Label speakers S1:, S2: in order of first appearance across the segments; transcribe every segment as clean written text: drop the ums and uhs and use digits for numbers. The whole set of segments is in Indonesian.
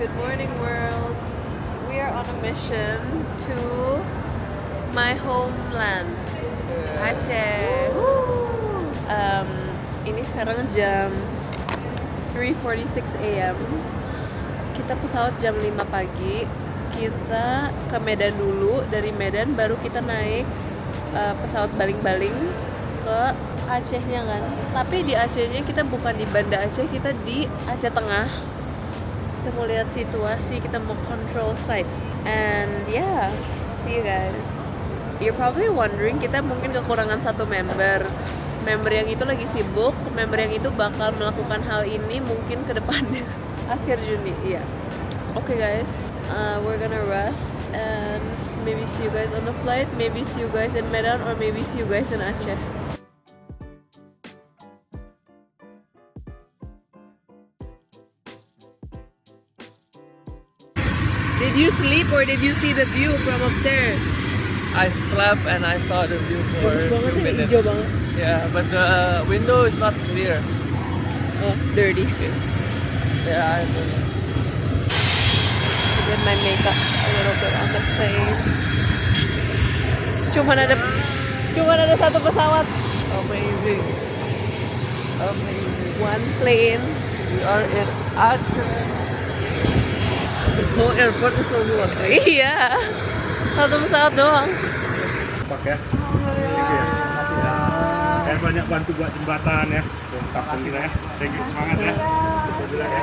S1: Good morning, world. We are on a mission to my homeland, Aceh. Ini sekarang jam 3:46 a.m. Kita pesawat jam 5 pagi. Kita ke Medan dulu. Dari Medan baru kita naik pesawat baling-baling ke Acehnya kan. Tapi di Acehnya kita bukan di Banda Aceh, kita di Aceh Tengah. Kita mau lihat situasi, kita mau control site. And yeah, see you guys. You're probably wondering, kita mungkin kekurangan satu member. Member yang itu lagi sibuk, member yang itu bakal melakukan hal ini mungkin ke depannya. Akhir Juni, iya. Okay guys, we're gonna rest and maybe see you guys on the flight, maybe see you guys in Medan, or maybe see you guys in Aceh. Did you sleep or did you see the view from upstairs?
S2: I slept and I saw the view for a few minutes.
S1: Hijau banget.
S2: Yeah, but the window is not clear.
S1: Oh, dirty.
S2: Yeah, I don't know.
S1: Did my makeup a little bit on the plane. Cuman ada satu pesawat.
S2: Amazing. Amazing.
S1: One plane.
S2: We are in Aceh. This whole airport is only one plane.
S1: Iya. Satu pesawat doang.
S3: Pakai Makasih ya. Saya banyak bantu buat jembatan ya. Makasih ya. Thank you, semangat ya. Kita bilang ya.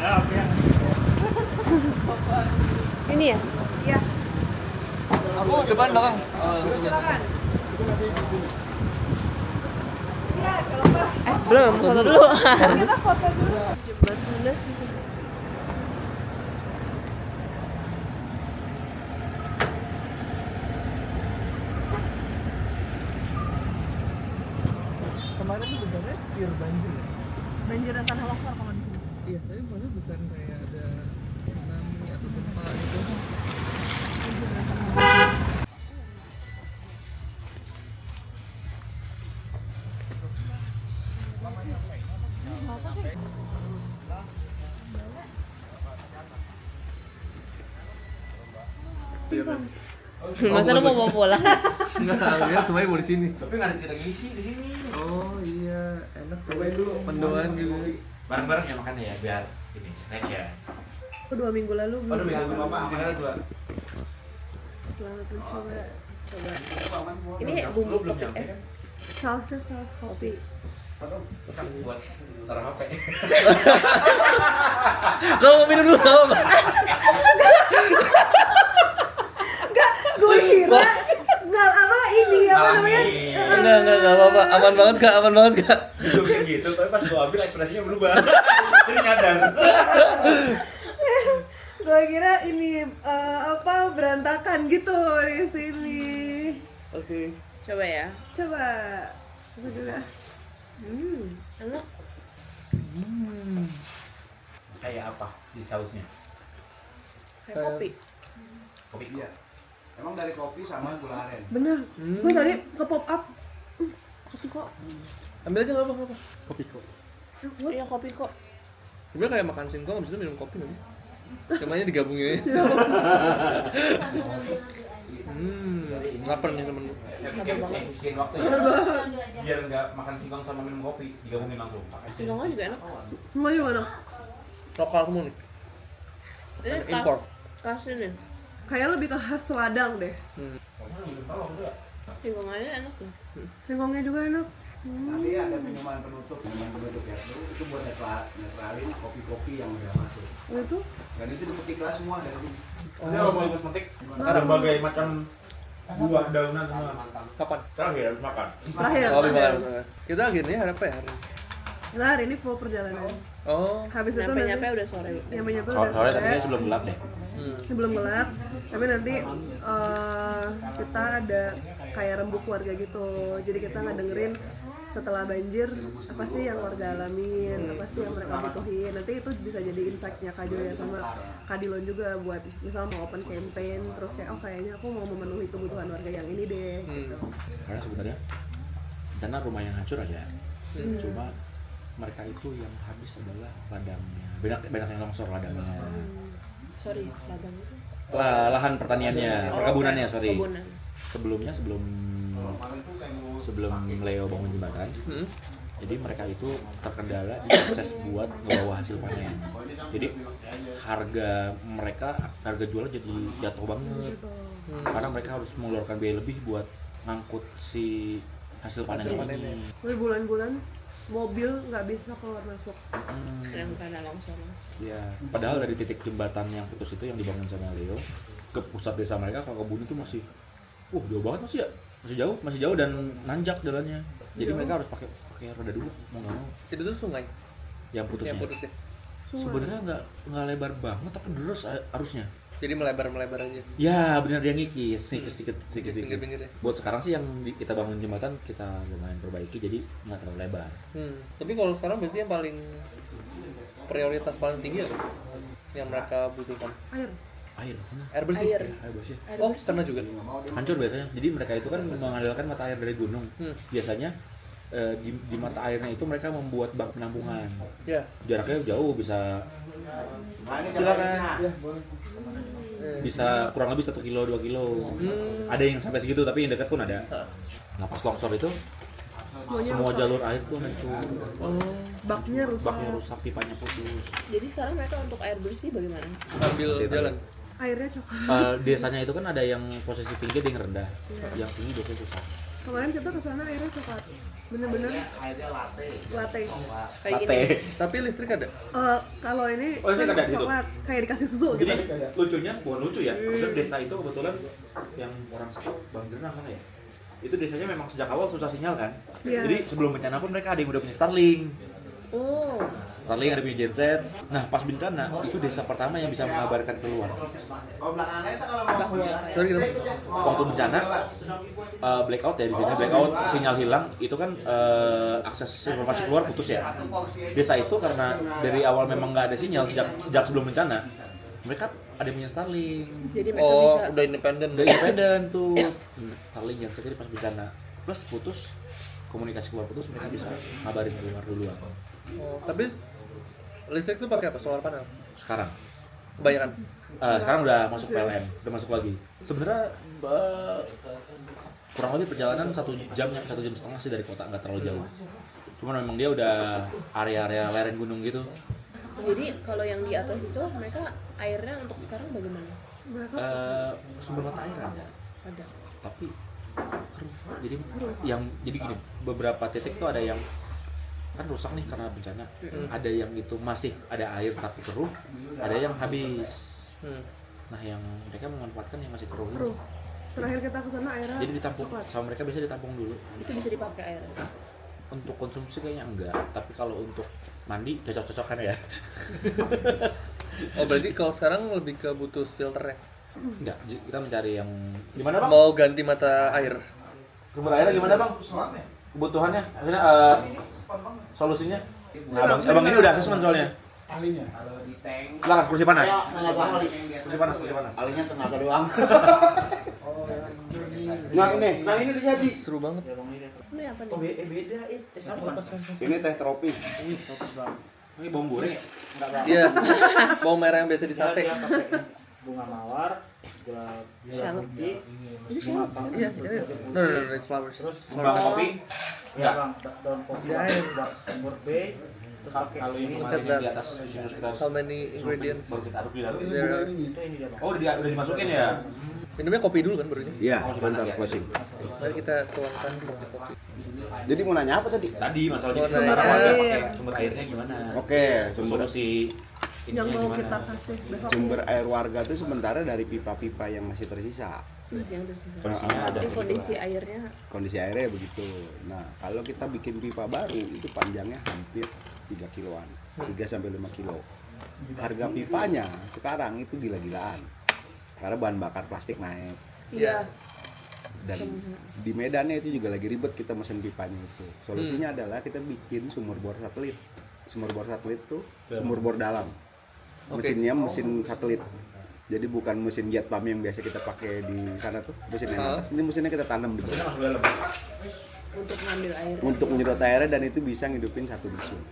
S3: Ya, oke.
S1: Ini ya? Iya.
S2: Aku depan belakang.
S4: Silakan. Iya, kalau enggak
S1: Belum, foto dulu.
S4: kita foto dulu.
S1: Jembatannya sih.
S2: Kemarin tuh benernya pure banjir ya?
S4: Banjir dan tanah longsor kalau di sini.
S2: Iya, tapi maksudnya bukan kayak ada tsunami atau gempa gitu.
S1: Masa lu mau bawa pulang?
S2: Enggak, ya semuanya mau di sini.
S5: Tapi nggak ada cerita isi di sini.
S2: Oh iya, enak. Cobain dulu. Pendoan juga.
S5: Bareng-bareng ya makan ya biar ini naik ya.
S1: Aku 2 minggu lalu belum.
S5: Aduh, minggu apa? Tinggal 2.
S1: Selamat mencoba. Coba. Ini bumbu
S5: belum
S1: kopi.
S5: nyampe kan?
S1: Sausnya saus kopi.
S5: Kan buat taruh HP.
S2: Kalau mau minum dulu enggak apa-apa.
S4: Gue kira nggak apa ini apa namanya?
S2: Enggak apa-apa. Aman banget Kak.
S5: Dulu kayak gitu, tapi pas gua ambil ekspresinya berubah. Jadi nyadar.
S4: Gue kira ini apa berantakan gitu di sini.
S2: Oke.
S1: Coba ya.
S4: Coba. Coba dulu.
S1: Enak.
S5: Kayak apa si sausnya?
S1: Kayak kopi.
S5: Kopi.
S6: Iya. Emang dari kopi sama gula aren.
S4: Bener. Gue tadi ke pop up. Kopi kok.
S2: Ambil aja enggak apa-apa. Kopi kok.
S1: Iya kopi kok.
S2: Sebenarnya kayak makan singkong habis itu minum kopi nanti. Namanya digabungin aja. Lapar nih temen lu.
S5: Efisien waktu ya. Biar nggak makan singkong sama minum kopi, digabungin langsung.
S1: Singkongnya juga enak.
S4: Mau gimana?
S2: Lokal semua nih.
S1: Ini
S2: Impor.
S1: kasih nih.
S4: Kayak lebih ke khas Swadang deh.
S1: Singkongnya enak tuh.
S4: Singkongnya juga enak.
S6: Nanti ada minuman penutup ya. Itu buat netralin kopi-kopi yang udah masuk.
S4: Itu
S6: Dan itu dipetik kelas semua dari sini.
S5: Ini kalau mau ikut metik, ada berbagai macam buah daunan semua.
S2: Kapan?
S5: Terakhir harus makan.
S4: terakhir.
S2: Oh, benar. Kita akhirnya hari apa ya hari ini?
S4: Nah, hari ini full perjalanan.
S2: Oh.
S4: Habis itu
S1: Nyampe-nyampe
S4: nanti
S1: udah sore.
S4: nyampe udah
S5: Sore
S4: sore.
S5: tapi sebelum gelap deh.
S4: Belum gelap, tapi nanti kita ada kayak rembuk warga gitu. Jadi kita ngedengerin setelah banjir apa sih yang warga alamin, apa sih yang mereka butuhin. Nanti itu bisa jadi insight-nya Kak Joya sama Kak Dilon juga buat misal mau open campaign terus kayak oh kayaknya aku mau memenuhi kebutuhan warga yang ini deh gitu.
S5: Karena sebenarnya di sana rumah yang hancur ada, cuma mereka itu yang habis adalah ladangnya banyak yang longsor ladangnya.
S1: Sorry, ladang itu.
S5: Lahan pertaniannya, perkebunannya, sorry.
S1: Perkebunan.
S5: Sebelum Leo bangun jembatan, jadi mereka itu terkendala di proses buat ngebawa hasil panen. Jadi harga jual jadi jatuh banget, karena mereka harus mengeluarkan biaya lebih buat ngangkut si hasil panen ini.
S4: Tapi bulan-bulan mobil nggak bisa keluar masuk.
S1: Yang karena longsor.
S5: Ya, padahal dari titik jembatan yang putus itu yang dibangun sama Leo ke pusat desa mereka, kalau kebun itu masih jauh banget masih jauh dan nanjak jalannya. Jadi mereka harus pakai roda dulu mau nggak mau.
S2: Itu tuh sungai
S5: Yang putusnya.
S2: yang putusnya.
S5: Sebenarnya nggak lebar banget tapi deras arusnya.
S2: Jadi melebar aja.
S5: Ya benar, dia ngikis sedikit.
S2: Pinggir-pinggir ya.
S5: Buat sekarang sih yang kita bangun jembatan kita lumayan perbaiki jadi nggak terlalu lebar.
S2: Tapi kalau sekarang berarti yang paling prioritas paling tinggi apa? Yang mereka butuhkan?
S5: Air
S2: Bersih.
S1: Air.
S5: air bersih.
S2: Oh, karena juga.
S5: Hancur biasanya. Jadi mereka itu kan mengandalkan mata air dari gunung. Biasanya di mata airnya itu mereka membuat bak penampungan.
S2: Ya.
S5: Jaraknya jauh, bisa silakan. Bisa kurang lebih 1 kilo 2 kilo. Ada yang sampai segitu tapi yang dekat pun ada. Nah pas longsor itu semua jalur air tuh hancur.
S4: Baknya
S5: rusak, pipanya putus.
S1: Jadi sekarang mereka untuk air bersih bagaimana?
S2: Ambil jalan.
S4: Airnya coklat.
S5: Desanya itu kan ada yang posisi tinggi, ada yang rendah. Yang tinggi biasanya susah.
S4: Kemarin kita kesana airnya coklat. Bener-bener latte.
S1: Kayak
S5: Latte.
S1: gini.
S2: Tapi listrik ada.
S4: Kalau ini
S5: Oh, ini
S4: kan
S5: ada di situ?
S4: coklat kayak dikasih susu gitu.
S5: Jadi lucunya, bukan lucu ya, maksudnya desa itu kebetulan yang orang sebut Bang Jernang mana ya? Itu desanya memang sejak awal susah sinyal kan.
S4: Iya.
S5: Jadi sebelum bencana pun mereka ada yang udah punya Starlink.
S1: Oh,
S5: Starlink ada punya genset. Nah pas bencana itu desa pertama yang bisa mengabarkan keluar.
S2: Sorry, kenapa?
S5: Waktu bencana blackout ya di sini, blackout sinyal hilang itu kan akses informasi keluar putus ya. Desa itu karena dari awal memang nggak ada sinyal sejak sebelum bencana, mereka ada yang punya Starlink.
S1: jadi mereka
S2: Oh,
S1: bisa.
S2: udah independen.
S5: Udah independen tuh. Starlink yang saya pas bencana plus putus komunikasi keluar putus, mereka bisa ngabarin keluar duluan.
S2: Oh, tapi listrik tuh pakai apa? Solar panel.
S5: Sekarang
S2: Kebanyakan.
S5: sekarang udah masuk PLN, udah masuk lagi. Sebenarnya kurang lebih perjalanan 1 jam setengah sih dari kota, nggak terlalu jauh. Cuman memang dia udah area-area lereng gunung gitu.
S1: Jadi kalau yang di atas itu mereka airnya untuk sekarang bagaimana?
S5: Sumber mata air ada, tapi keruh. Jadi gini, beberapa titik tuh ada yang kan rusak nih karena bencana. Ada yang itu masih ada air tapi keruh, ada yang habis. Nah yang mereka memanfaatkan yang masih keruh.
S4: Terakhir kita kesana airnya
S5: Jadi ditampung
S4: coklat.
S5: sama mereka, biasa ditampung dulu.
S1: Itu bisa dipakai air.
S5: Untuk konsumsi kayaknya enggak, tapi kalau untuk mandi cocok-cocokan ya.
S2: Oh, berarti kalau sekarang lebih ke butuh filter ya?
S5: Enggak, kita mencari yang gimana bang?
S2: Mau ganti mata air.
S5: Sumber airnya gimana bang? Kebutuhannya, maksudnya solusinya? Nah, abang ini udah assessment soalnya.
S6: Ahlinya.
S5: Silakan kursi panas.
S6: Kursi panas. Ahlinya tenaga doang.
S5: Nah ini terjadi.
S2: Seru banget.
S1: Ini apa nih?
S5: Beda
S6: Ini teh tropi.
S5: Ini bawang goreng.
S2: Iya. Bawang merah yang biasa di sate.
S3: Bunga mawar,
S1: Shallot. Itu shallot.
S2: Iya, no, it's flowers.
S5: Bawang kopi.
S3: ya bang, daun kopi, umur B, terus pakai
S5: Kalau ini
S2: Look
S5: kemarin
S2: at
S5: yang di
S2: that.
S5: atas sini kita
S2: How many ingredients
S5: baru kita aduk di dalam.
S2: there are?
S3: itu ini dia bang.
S5: Oh udah dimasukin ya?
S2: Minumnya kopi dulu kan barunya.
S6: Iya,
S5: Oh, sebentar,
S6: bentar closing.
S2: Mari kita tuangkan kopi.
S6: Jadi mau nanya apa tadi?
S5: Tadi masalahnya
S2: Oh,
S5: sumber
S2: nanya.
S5: air pakai sumber airnya gimana?
S6: Oke,
S5: Solusi
S4: yang
S5: ininya
S4: mau
S5: gimana?
S4: kita kasih besok.
S6: sumber air warga itu sementara dari pipa-pipa yang masih tersisa.
S1: Masih yang tersisa.
S5: Kondisinya ada
S1: Tapi
S5: gitu,
S1: kondisi
S5: Bang.
S1: airnya
S6: Kondisi airnya begitu. Nah, kalau kita bikin pipa baru itu panjangnya hampir 3 kiloan, 3 sampai 5 kilo. Harga pipanya sekarang itu gila-gilaan. Karena bahan bakar plastik naik.
S1: iya.
S6: Dan di Medannya itu juga lagi ribet kita mesen pipanya itu. Solusinya adalah kita bikin sumur bor satelit. Sumur bor satelit tuh sumur bor dalam. Mesinnya mesin satelit. Jadi bukan mesin jet pump yang biasa kita pakai di sana tuh, mesin yang atas. Ini mesinnya kita tanam di bawah.
S5: Masuk dalam.
S1: Untuk ngambil air.
S6: Untuk menyedot airnya dan itu bisa ngidupin satu mesin.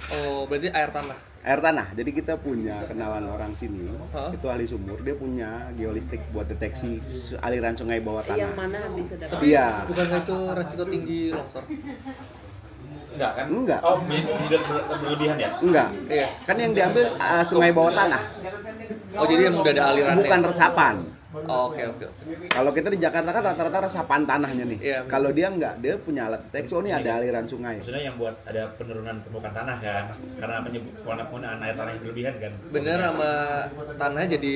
S2: Oh, berarti air tanah.
S6: Air tanah. Jadi kita punya kenalan orang sini,
S2: Hah?
S6: itu ahli sumur, dia punya geolistrik buat deteksi aliran sungai bawah tanah.
S1: Yang mana bisa dapat?
S6: Iya.
S2: Bukankah itu resiko tinggi longsor?
S5: Enggak kan?
S6: Enggak.
S5: Oh, berlebihan ya?
S6: Enggak.
S2: Iya.
S6: Kan yang diambil sungai bawah tanah,
S2: Oh jadi yang udah ada alirannya.
S6: bukan resapan.
S2: Oh, oke.
S6: Kalau kita di Jakarta kan rata-rata resapan tanahnya nih.
S2: Iya, benar.
S6: Kalau dia enggak, dia punya alat deteksi, oh ini ada aliran sungai.
S5: Maksudnya yang buat ada penurunan permukaan tanah kan? Karena penggunaan air tanah yang berlebihan kan?
S2: Bener sama tanah jadi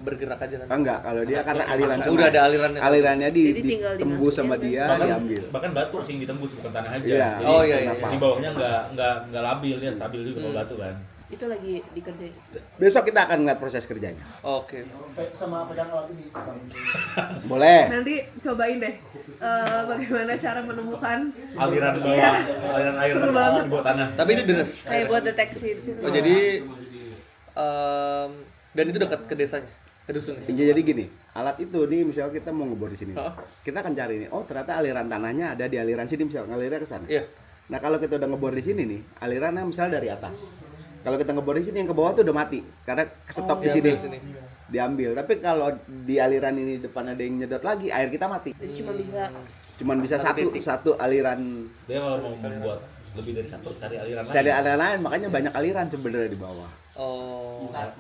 S2: bergerak aja nanti.
S6: Enggak, kalau dia karena aliran sungai.
S2: Udah ada alirannya.
S6: Alirannya
S1: Jadi tinggal
S6: ditembus sama
S1: dimasukin
S6: dia,
S5: Bahkan,
S6: diambil.
S5: bahkan batu sih yang ditembus bukan tanah aja.
S6: Iya.
S5: Jadi
S2: Oh, iya.
S5: di bawahnya nggak labil, dia stabil juga kalau batu kan.
S1: Itu lagi dikerjain.
S6: Besok kita akan ngeliat proses kerjanya.
S2: Oke.
S6: Boleh.
S4: Nanti cobain deh bagaimana cara menemukan
S5: Aliran bawah,
S4: Iya.
S5: aliran air
S4: Seru banget.
S5: di bawah tanah.
S2: Tapi itu deres.
S1: Kayak buat deteksi.
S2: Oh jadi dan itu dekat ke desanya, ke dusunnya.
S6: Jadi gini, alat itu nih misalnya kita mau ngebor di sini.
S2: Hah?
S6: Kita akan cari nih, oh ternyata aliran tanahnya ada di aliran sini misalnya, ngalirnya ke sana.
S2: Iya.
S6: Nah, kalau kita udah ngebor di sini nih, alirannya misalnya dari atas. Kalau kita ngebor di sini yang ke bawah tuh udah mati karena stop di sini.
S2: Diambil sini.
S6: Diambil. Tapi kalau di aliran ini depan ada yang nyedot lagi, air kita mati.
S1: Jadi cuma bisa
S6: Cuman bisa
S2: Satu titik.
S6: satu aliran.
S5: Dia kalau mau membuat lebih dari satu cari aliran lain.
S6: Cari aliran lain, makanya banyak aliran sebenarnya di bawah.
S2: Oh.
S6: Urat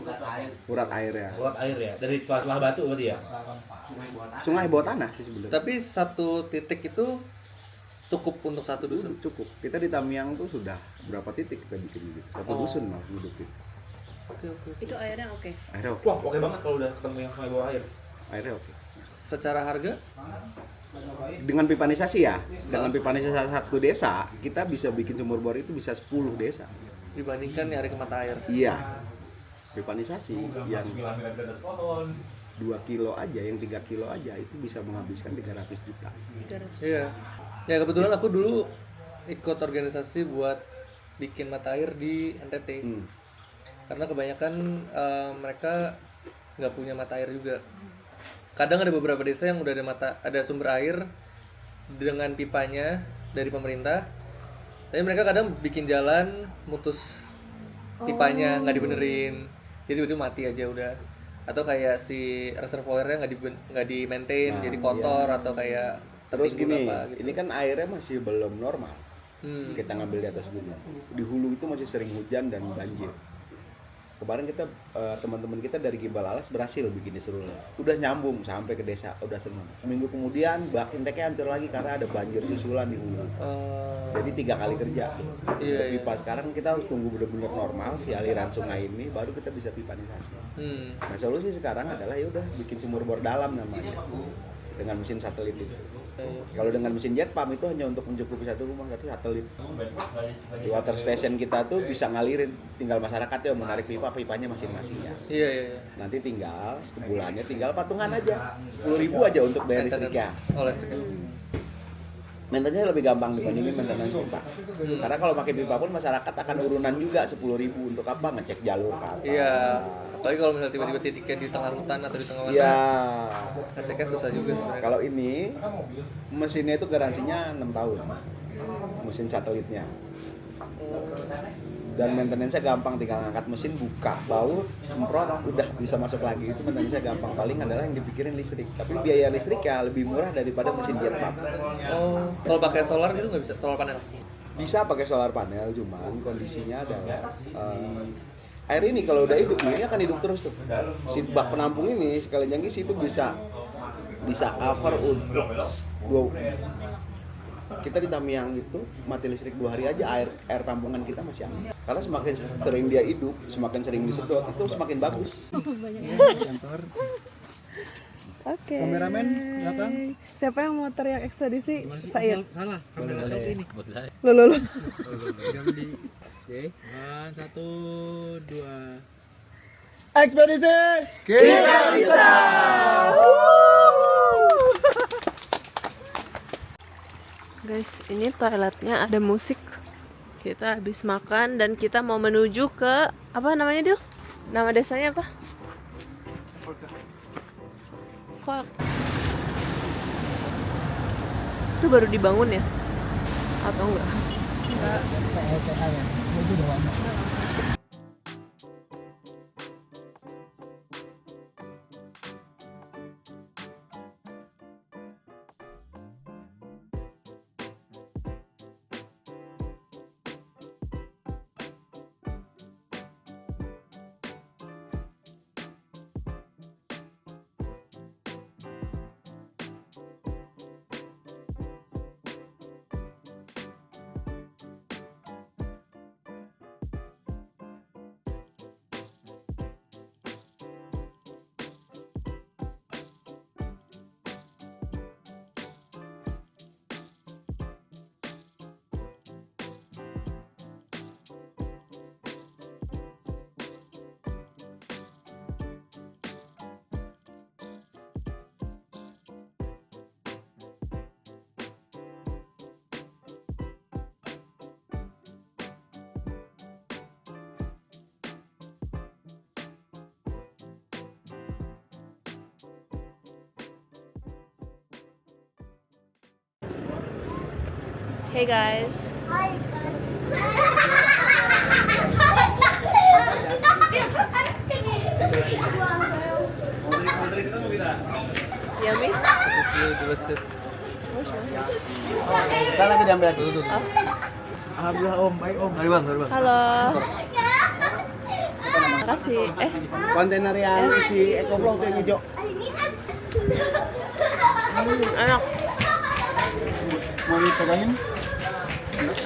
S6: airnya.
S5: Urat air ya, dari celah-celah batu berarti ya.
S6: Sungai bawah tanah sih sebenarnya.
S2: Tapi satu titik itu cukup untuk satu dusun.
S6: Cukup. Kita di Tamiang tuh sudah berapa titik kita bikin gitu. Satu
S2: Oh.
S6: dusun malah hidupin.
S2: Oke.
S1: itu airnya oke.
S6: Airnya oke.
S5: Wah, oke banget kalau udah ketemu yang sungai bawah air.
S6: Airnya oke.
S2: Secara harga?
S6: Dengan pipanisasi ya, dengan pipanisasi satu desa, kita bisa bikin sumur bor itu bisa 10 desa.
S2: Dibandingkan nyari ke mata air.
S6: Iya. Pipanisasi yang 2 kilo aja, yang 3 kilo aja itu bisa menghabiskan 300 juta.
S1: 300.
S2: Iya. Ya kebetulan aku dulu ikut organisasi buat bikin mata air di NTT. Karena kebanyakan mereka nggak punya mata air juga. Kadang ada beberapa desa yang udah ada sumber air dengan pipanya dari pemerintah. Tapi mereka kadang bikin jalan mutus pipanya nggak dibenerin. Jadi tiba-tiba mati aja udah. Atau kayak si reservoirnya nggak di maintain,
S6: Nah,
S2: jadi kotor atau kayak
S6: Terus
S2: tertimbun
S6: gini,
S2: apa gitu.
S6: ini kan airnya masih belum normal.
S2: Hmm.
S6: Kita ngambil di atas gunung. Di hulu itu masih sering hujan dan banjir. Kemarin kita teman-teman kita dari Gimbal Alas berhasil bikin di Serula. Udah nyambung sampai ke desa, udah seneng. Seminggu kemudian bak inteknya hancur lagi karena ada banjir susulan di hulu. Jadi 3 kali kerja.
S2: Iya,
S6: Untuk pipa sekarang kita harus tunggu benar-benar normal si aliran sungai ini baru kita bisa pipanisasi. Nah, solusi sekarang adalah ya udah bikin sumur bor dalam namanya. Dengan mesin satelit itu. Kalau dengan mesin jet pump itu hanya untuk mencukupi satu rumah, satu satelit. Di water station kita tuh bisa ngalirin, tinggal masyarakat yang menarik pipanya masing-masing ya.
S2: Iya.
S6: Nanti tinggal sebulannya tinggal patungan aja, 10.000 aja untuk bayar listriknya.
S2: Oh, listriknya.
S6: Maintenance lebih gampang dibandingin maintenance pipa. Karena kalau pakai pipa pun masyarakat akan urunan juga 10.000 untuk apa? Ngecek jalur ke atas.
S2: Iya. Apalagi kalau misalnya tiba-tiba titiknya di tengah hutan atau di tengah mana.
S6: Iya.
S2: Ngeceknya susah juga sebenarnya.
S6: Kalau ini mesinnya itu garansinya 6 tahun. Mesin satelitnya. Dan maintenance-nya gampang, tinggal ngangkat mesin, buka, baut, semprot, udah bisa masuk lagi. Itu maintenance-nya gampang. Paling adalah yang dipikirin listrik. Tapi biaya listrik ya lebih murah daripada mesin jet pump.
S2: Oh, kalau pakai solar gitu nggak bisa, solar panel?
S6: Bisa pakai solar panel, cuman kondisinya adalah air ini kalau udah hidup, ini akan hidup terus tuh. Si bak penampung ini sekali yang isi itu bisa cover untuk kita di Tamiang itu mati listrik 2 hari aja air tampungan kita masih aman. Karena semakin sering dia hidup, semakin sering disedot itu semakin bagus.
S4: Oke.
S7: Kameramen belakang.
S4: Siapa yang mau teriak ekspedisi? Said.
S7: Salah, kamera selfie ini.
S4: Lo.
S7: Oke, 1, 2.
S6: Ekspedisi
S7: Kita bisa.
S1: Guys, ini toiletnya ada musik. Kita habis makan dan kita mau menuju ke apa namanya, Dil? Nama desanya apa? Kok itu baru dibangun ya? Atau enggak? Hey guys. Yummy.
S2: Delicious.
S6: Kita lagi diambil lagi.
S7: Alhamdulillah Om, baik Om.
S2: Mari bang, mari bang.
S1: Halo. Makasih.
S6: Kontainer yang isi ekovlog tuh yang hijau.
S1: Enak.
S6: Mau dipegangin?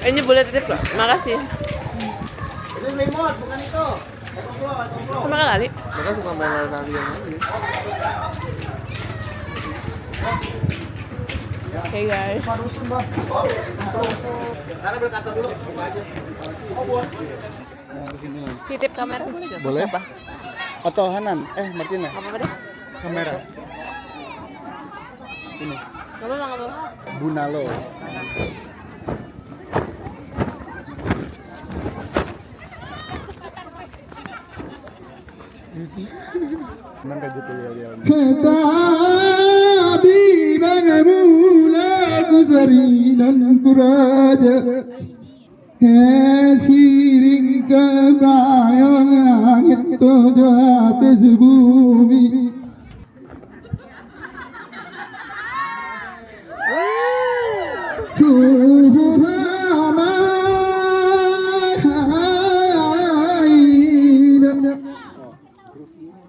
S1: Ini boleh titip gak? Makasih.
S6: Itu remote, bukan itu. Ekovlog.
S1: Sama kali.
S2: Mereka suka main lari-lari yang ini.
S1: Hey guys.
S6: Karena berkata dulu, coba aja.
S1: Titip kamera boleh gak?
S6: Boleh.
S1: Siapa?
S6: Atau Hanan? Martina.
S1: Apa deh?
S6: Kamera. Ini.
S1: Gak apa-apa.
S6: Bunalo. Emang kayak gitu ya dia.
S8: Tapi bangamula kusarinan kuraja siring kebayang langit tujuh habis bumi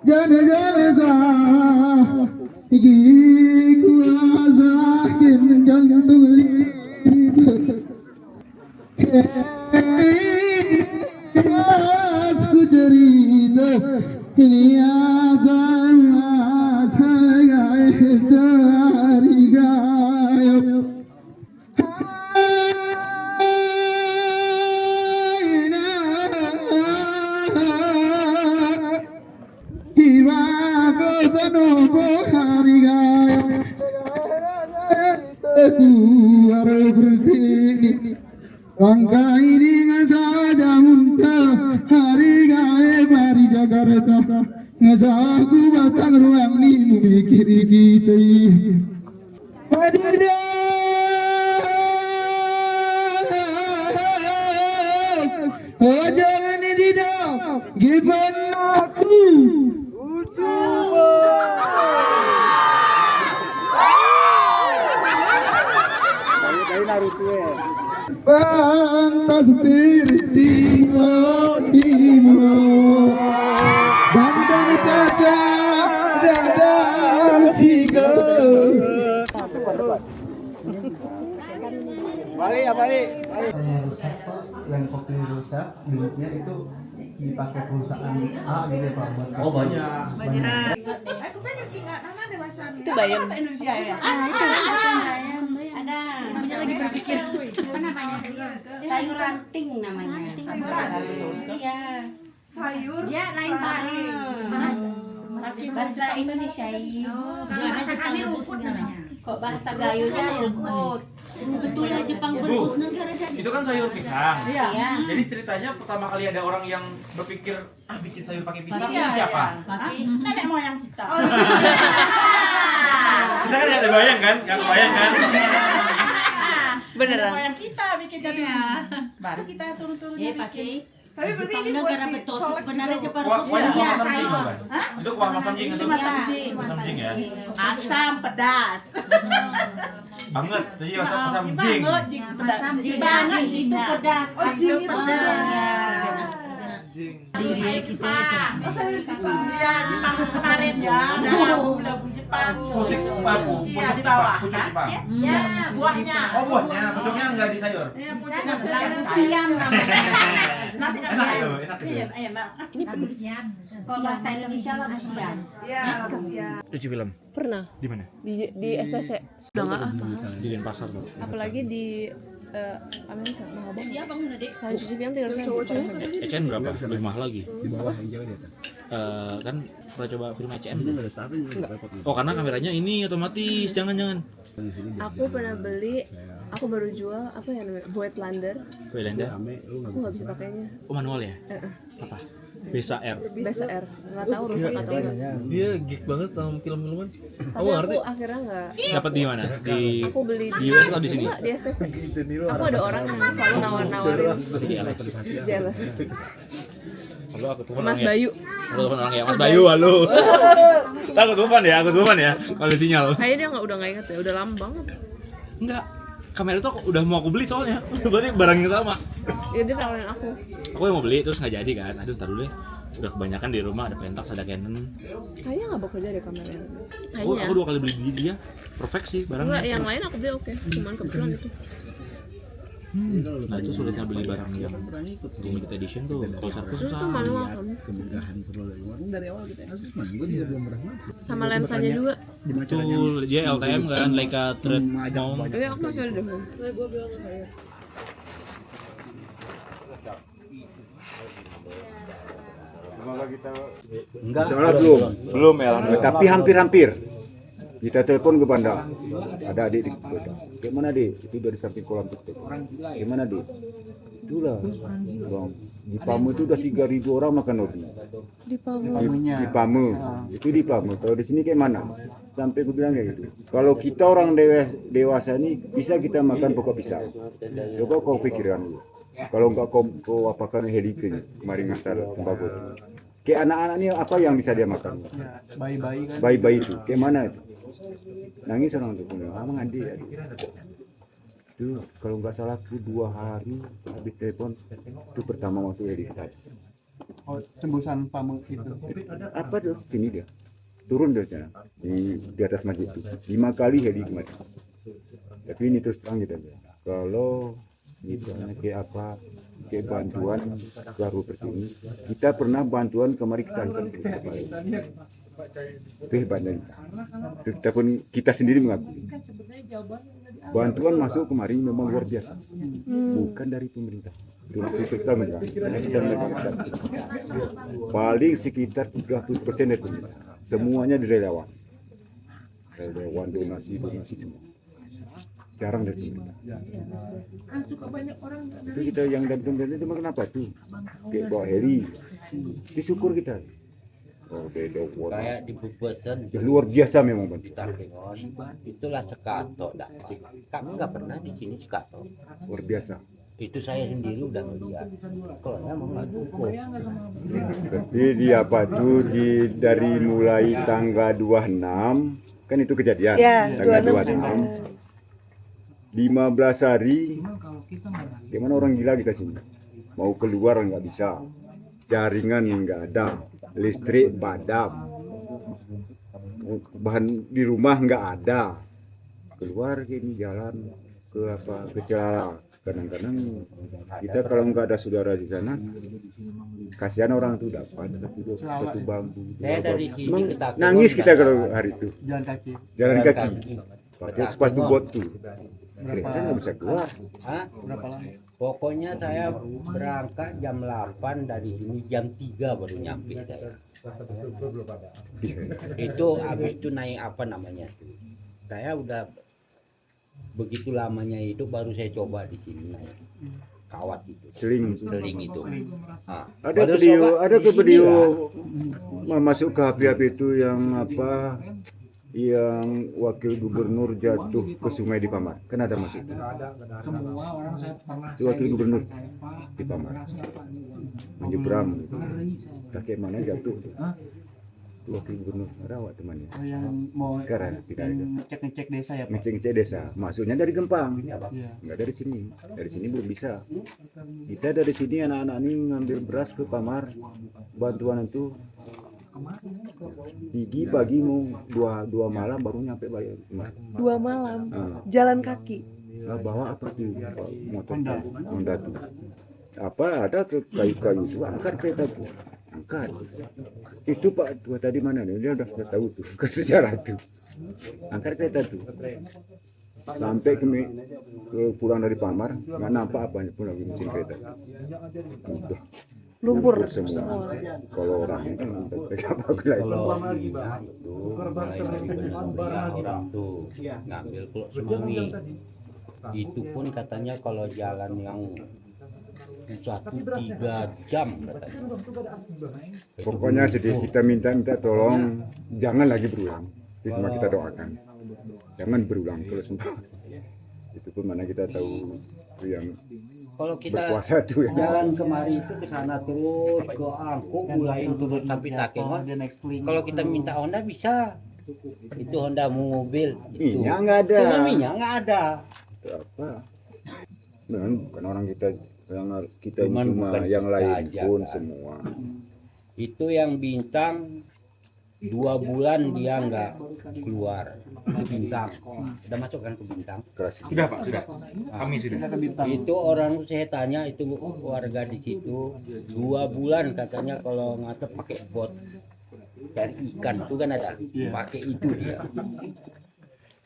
S8: Jana sa iki kuasa kin jantuli ku cerita ini azam asagai dari gayab Langkah ini saja muntah hari gaya mari Jakarta ngasaku batang ruang ni memikir kita oh jangan tidak gimana aku
S6: Kayak Naruto ya.
S8: Pantas tinggal timur Bang caca dadang siga
S6: Balik ya balik.
S9: Yang rusak Pak, yang kopi rusak, bilisnya itu dipakai perusahaan A gitu ya Pak. Oh banyak.
S1: Itu bayam.
S10: Ada lagi berpikir apa namanya sayur ranting namanya iya
S4: Sayur
S10: dia lain bahasa Indonesia kalau bahasa kami rumput namanya kok bahasa Gayunya rumput betulnya Jepang berbus negara jadi
S5: Itu kan sayur pisang.
S10: iya
S5: Jadi ceritanya pertama kali ada orang yang berpikir bikin sayur pakai pisang itu siapa?
S10: nenek moyang kita
S5: Kita kan ada bayang kan? Yang bayang kan?
S1: Beneran.
S10: moyang kita bikin jadi baru kita turun-turun pakai
S4: Tapi berarti ini
S10: Jepang
S4: buat
S10: negara betul sebenarnya Jepang
S5: Kuah
S10: berbus
S5: kuah masam jing bukan? Itu kuah masam jing itu.
S10: masam
S5: Masam jing ya.
S10: asam pedas
S5: Banget. Jadi masam jing.
S10: masam jing banget itu pedas
S4: Oh, jing itu
S5: Jing.
S10: kita
S4: Oh, sayur Jepang.
S10: Iya, Jepang kemarin ya, ada lagu-lagu Jepang.
S5: Musik paku,
S10: Iya, di bawah
S5: pucuk
S10: kan?
S5: Jepang.
S10: Iya, buahnya.
S5: Oh buahnya, pucuknya enggak di sayur.
S10: Iya, pucuknya lagu siam namanya. Nanti kan
S5: Enak itu, enak itu.
S10: Iya, enak.
S1: Ini pedes.
S10: Kalau bahasa Indonesia lagu siam.
S4: Iya, bagus ya.
S3: Cuci film
S1: Pernah
S3: di mana?
S1: di STC. Sudah nggak ah.
S3: Di Denpasar tuh.
S1: Apalagi di Amerika mahal banget.
S10: Iya, Bang Nade.
S1: Sekali cuci piring 300.000.
S3: ECN berapa? Lebih mahal lagi.
S6: Di bawah yang jauh di atas.
S3: Kan pernah coba film ECN belum?
S6: Ada starting repot.
S3: Oh karena kameranya ini otomatis, jangan-jangan.
S1: Aku pernah beli, aku baru jual apa ya namanya? Voigtlander.
S3: Voigtlander.
S6: Rame lu
S1: Aku nggak bisa pakainya.
S3: Oh manual ya?
S1: Eh,
S3: Apa?
S5: Besa R.
S4: BSR nggak tahu rusak atau enggak.
S2: Dia geek banget sama film-filman.
S4: Tapi
S2: Kamu ngerti?
S4: aku akhirnya nggak.
S5: Dapat di mana? Di
S4: Aku beli
S5: di US atau di sini?
S4: Enggak, di STC. Aku ada orang yang selalu nawar-nawarin.
S5: Di LX.
S4: Jealous.
S5: Halo, aku telepon
S4: Mas
S5: orang ya.
S4: Bayu.
S5: Aku telepon orang ya. Mas Bayu, halo. Aku telepon ya. Kalau sinyal.
S4: Kayaknya dia udah nggak inget ya, udah lama banget.
S5: Enggak. Kamera itu udah mau aku beli soalnya. Berarti barang yang sama.
S4: Ya dia tawarin aku.
S5: Aku yang mau beli terus nggak jadi kan. Aduh, ntar dulu ya. Udah kebanyakan di rumah ada Pentax, ada Canon.
S4: Kayaknya nggak bekerja deh kameranya.
S5: Aku
S4: Kayaknya.
S5: 2 kali beli di dia. Perfect sih
S4: Enggak,
S5: barangnya.
S4: yang lain aku beli oke. Cuman kebetulan itu.
S5: Nah, itu sulitnya beli barang yang limited edition tuh. Kalau servis
S4: Itu
S5: susah.
S4: tuh manual kan. Sama lensanya juga.
S5: Betul, dia LTM kan, Leica Trade Mount.
S4: Iya, aku masih ada deh.
S6: Enggak, soalnya belum ya. Tapi hampir-hampir. Kita telepon ke Bandar. Ada adik di kota. Gimana dik? Itu dari samping kolam itu. Gimana dik? Itulah. Bang, di Pamu itu udah 3.000 orang makan roti.
S4: Di Pamu.
S6: Di Pamu. Itu di Pamu. Kalau di sini kayak mana? Sampai gue bilang kayak gitu. Kalau kita orang dewasa ini bisa kita makan pokok pisang. Coba kau pikirkan dulu. Kalau enggak kau apakan heliknya kemarin ngantar sembako. Kayak anak-anak ini apa yang bisa dia makan?
S9: Bayi-bayi kan.
S6: Bayi-bayi itu, kayak mana itu? Nangis orang tuh, abang adik. Itu kalau nggak salah tuh 2 hari habis telepon itu pertama masuk di saya.
S9: Oh, tembusan Pamu itu.
S6: Apa tuh? Sini dia. Turun dari sana di atas masjid itu. 5 kali heli kemarin. Tapi ini terus terang gitu. Kalau misalnya kayak apa, kayak bantuan baru seperti ini, kita pernah bantuan kemarin kita hantar ke Bali. Itu hebatnya kita pun kita sendiri mengakui bantuan masuk kemarin memang luar biasa, bukan dari pemerintah. Kita paling sekitar 30% dari pemerintah, semuanya dari relawan donasi semua, jarang dari pemerintah. Itu kita yang dari pemerintah itu kenapa tuh kayak bawa heli, disyukur kita. Oh,
S11: kayak di Bubutan
S6: ya, luar biasa memang Bang.
S11: di Tarkengon itulah sekato dapat. Kami nggak pernah di sini sekato.
S6: Luar biasa.
S11: Itu saya sendiri udah ngeliat. Kalau memang nggak cukup.
S6: Tapi di apa tuh dari mulai tanggal 26 kan itu kejadian.
S4: Ya,
S6: Tanggal 26. 15 hari. Gimana orang gila kita sini? Mau keluar nggak bisa. Jaringan nggak ada. Listrik padam, bahan di rumah nggak ada, keluar gini jalan ke Celala. Kadang-kadang kita kalau nggak ada saudara di sana, kasihan orang tuh dapat satu bambu.
S11: Saya dari sini ke Tarkengon
S6: Nangis kita kalau hari itu. Jalan kaki. Pakai sepatu bot tuh. Kita nggak bisa keluar.
S11: Hah? Pokoknya saya berangkat jam 8 dari sini jam 3 baru nyampe saya. Itu habis itu naik apa namanya? Saya udah begitu lamanya itu baru saya coba di sini naik kawat itu.
S6: Seling
S11: itu. Nah,
S6: ada video masuk ke HP itu yang apa? Yang wakil gubernur jatuh ke sungai di Pamar, kan ada masuk.
S9: Semua orang saya pernah.
S6: Itu wakil gubernur di Pamar, menyeberang. Kakek mana jatuh? Itu wakil gubernur, rawat temannya.
S9: Oh, yang mau
S6: Sekarang tidak ada.
S9: ngecek desa ya Pak?
S6: Ngecek desa, masuknya dari Gempang,
S9: Iya.
S6: nggak dari sini. Dari sini belum bisa. Kita dari sini anak-anak ini ngambil beras ke Pamar, bantuan itu. Pagi mau dua malam baru nyampe bayar.
S4: 2 malam. Jalan kaki.
S6: Bawa apa tuh motor Honda tuh? Apa ada ke kayu-kayu itu angkat kereta tuh. Angkat. Itu Pak tua tadi mana nih? Dia udah tahu tuh ke sejarah tuh. Angkat kereta tuh. Sampai ke pulang dari Pamar nggak nampak apa pun lagi mesin kereta. Udah.
S4: Lumpur
S6: semua. Kalau orang kan apa lagi.
S11: orang tuh ngambil Teluk Semami. Itu pun katanya kalau jalan yang waktu 1-3 jam katanya.
S12: Pokoknya sedih kita minta tolong jangan lagi berulang. Itu cuma kita doakan. Jangan berulang terus. Itu pun mana kita tahu yang
S11: kalau kita
S12: berpuasa tuh ya.
S11: jalan kemari itu ke sana terus ke Angkuk mulai turun sampai Takengon. Kalau kita minta Honda bisa. Itu Honda mobil itu.
S12: Minyak nggak ada.
S11: Cuma minyak nggak ada.
S12: Itu apa? Nah, bukan orang kita yang kita
S11: Cuman
S12: cuma
S11: bukan
S12: yang
S11: kita
S12: lain
S11: aja,
S12: pun
S11: kan.
S12: semua.
S11: Itu yang Bintang 2 bulan dia nggak keluar ke Bintang. Udah masuk kan ke Bintang?
S5: Sudah Pak, sudah. Kami sudah.
S11: Itu orang saya tanya itu warga di situ 2 bulan katanya kalau ngatep pakai bot cari ikan tuh kan ada pakai itu dia.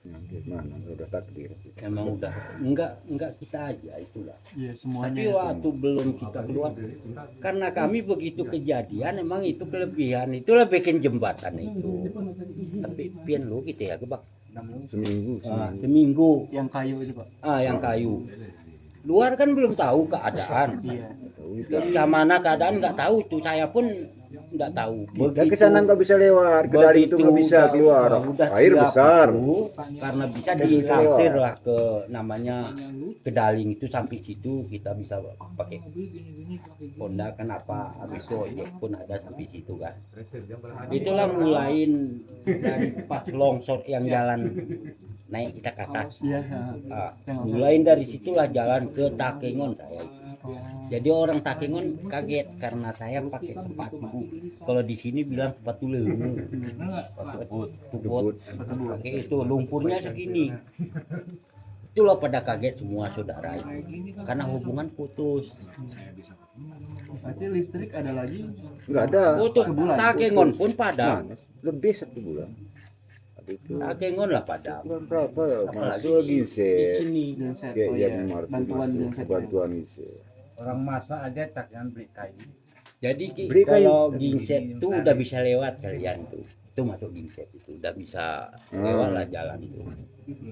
S12: Nah, gimana? Udah takdir.
S11: Emang udah enggak kita aja itulah.
S9: Iya,
S11: Tapi waktu belum kita keluar karena kami begitu kejadian emang itu kelebihan itulah bikin jembatan itu. Tapi pian lu gitu ya gebak
S12: Seminggu.
S11: seminggu
S9: Yang kayu itu Pak.
S11: yang kayu. Luar kan belum tahu keadaan.
S9: Iya.
S11: Ke mana keadaan nggak tahu tuh saya pun nggak tahu.
S12: Kita ke sana nggak bisa lewat, ke dari itu nggak bisa keluar. Air besar.
S11: Karena bisa dilansir lah ke namanya Kedaling itu sampai situ kita bisa pakai Honda kan apa habis itu ojek pun ada sampai situ kan. Itulah mulain dari pas longsor yang jalan naik kita ke atas. Mulain dari situlah jalan ke Takengon saya. Jadi orang Takengon kaget karena saya pakai sepatu. Kalau di sini bilang sepatu lemu, tubut, pakai itu lumpurnya segini. Itulah pada kaget semua saudara itu, karena hubungan putus.
S9: Berarti listrik ada lagi?
S12: Nggak ada.
S11: Putus Takengon pun padam.
S12: Lebih 1 bulan.
S11: Takengon lah padam.
S12: Bulan berapa?
S11: Apalagi
S12: Masuk lagi
S11: di sini.
S12: Kayak
S9: Bantuan
S12: bantuan ise.
S6: Orang masa aja tak yang beli kayu.
S11: Jadi
S12: Beli kayu.
S11: kalau ginset itu udah bisa lewat kalian tuh. Itu masuk ginset itu udah bisa lewat lah jalan itu.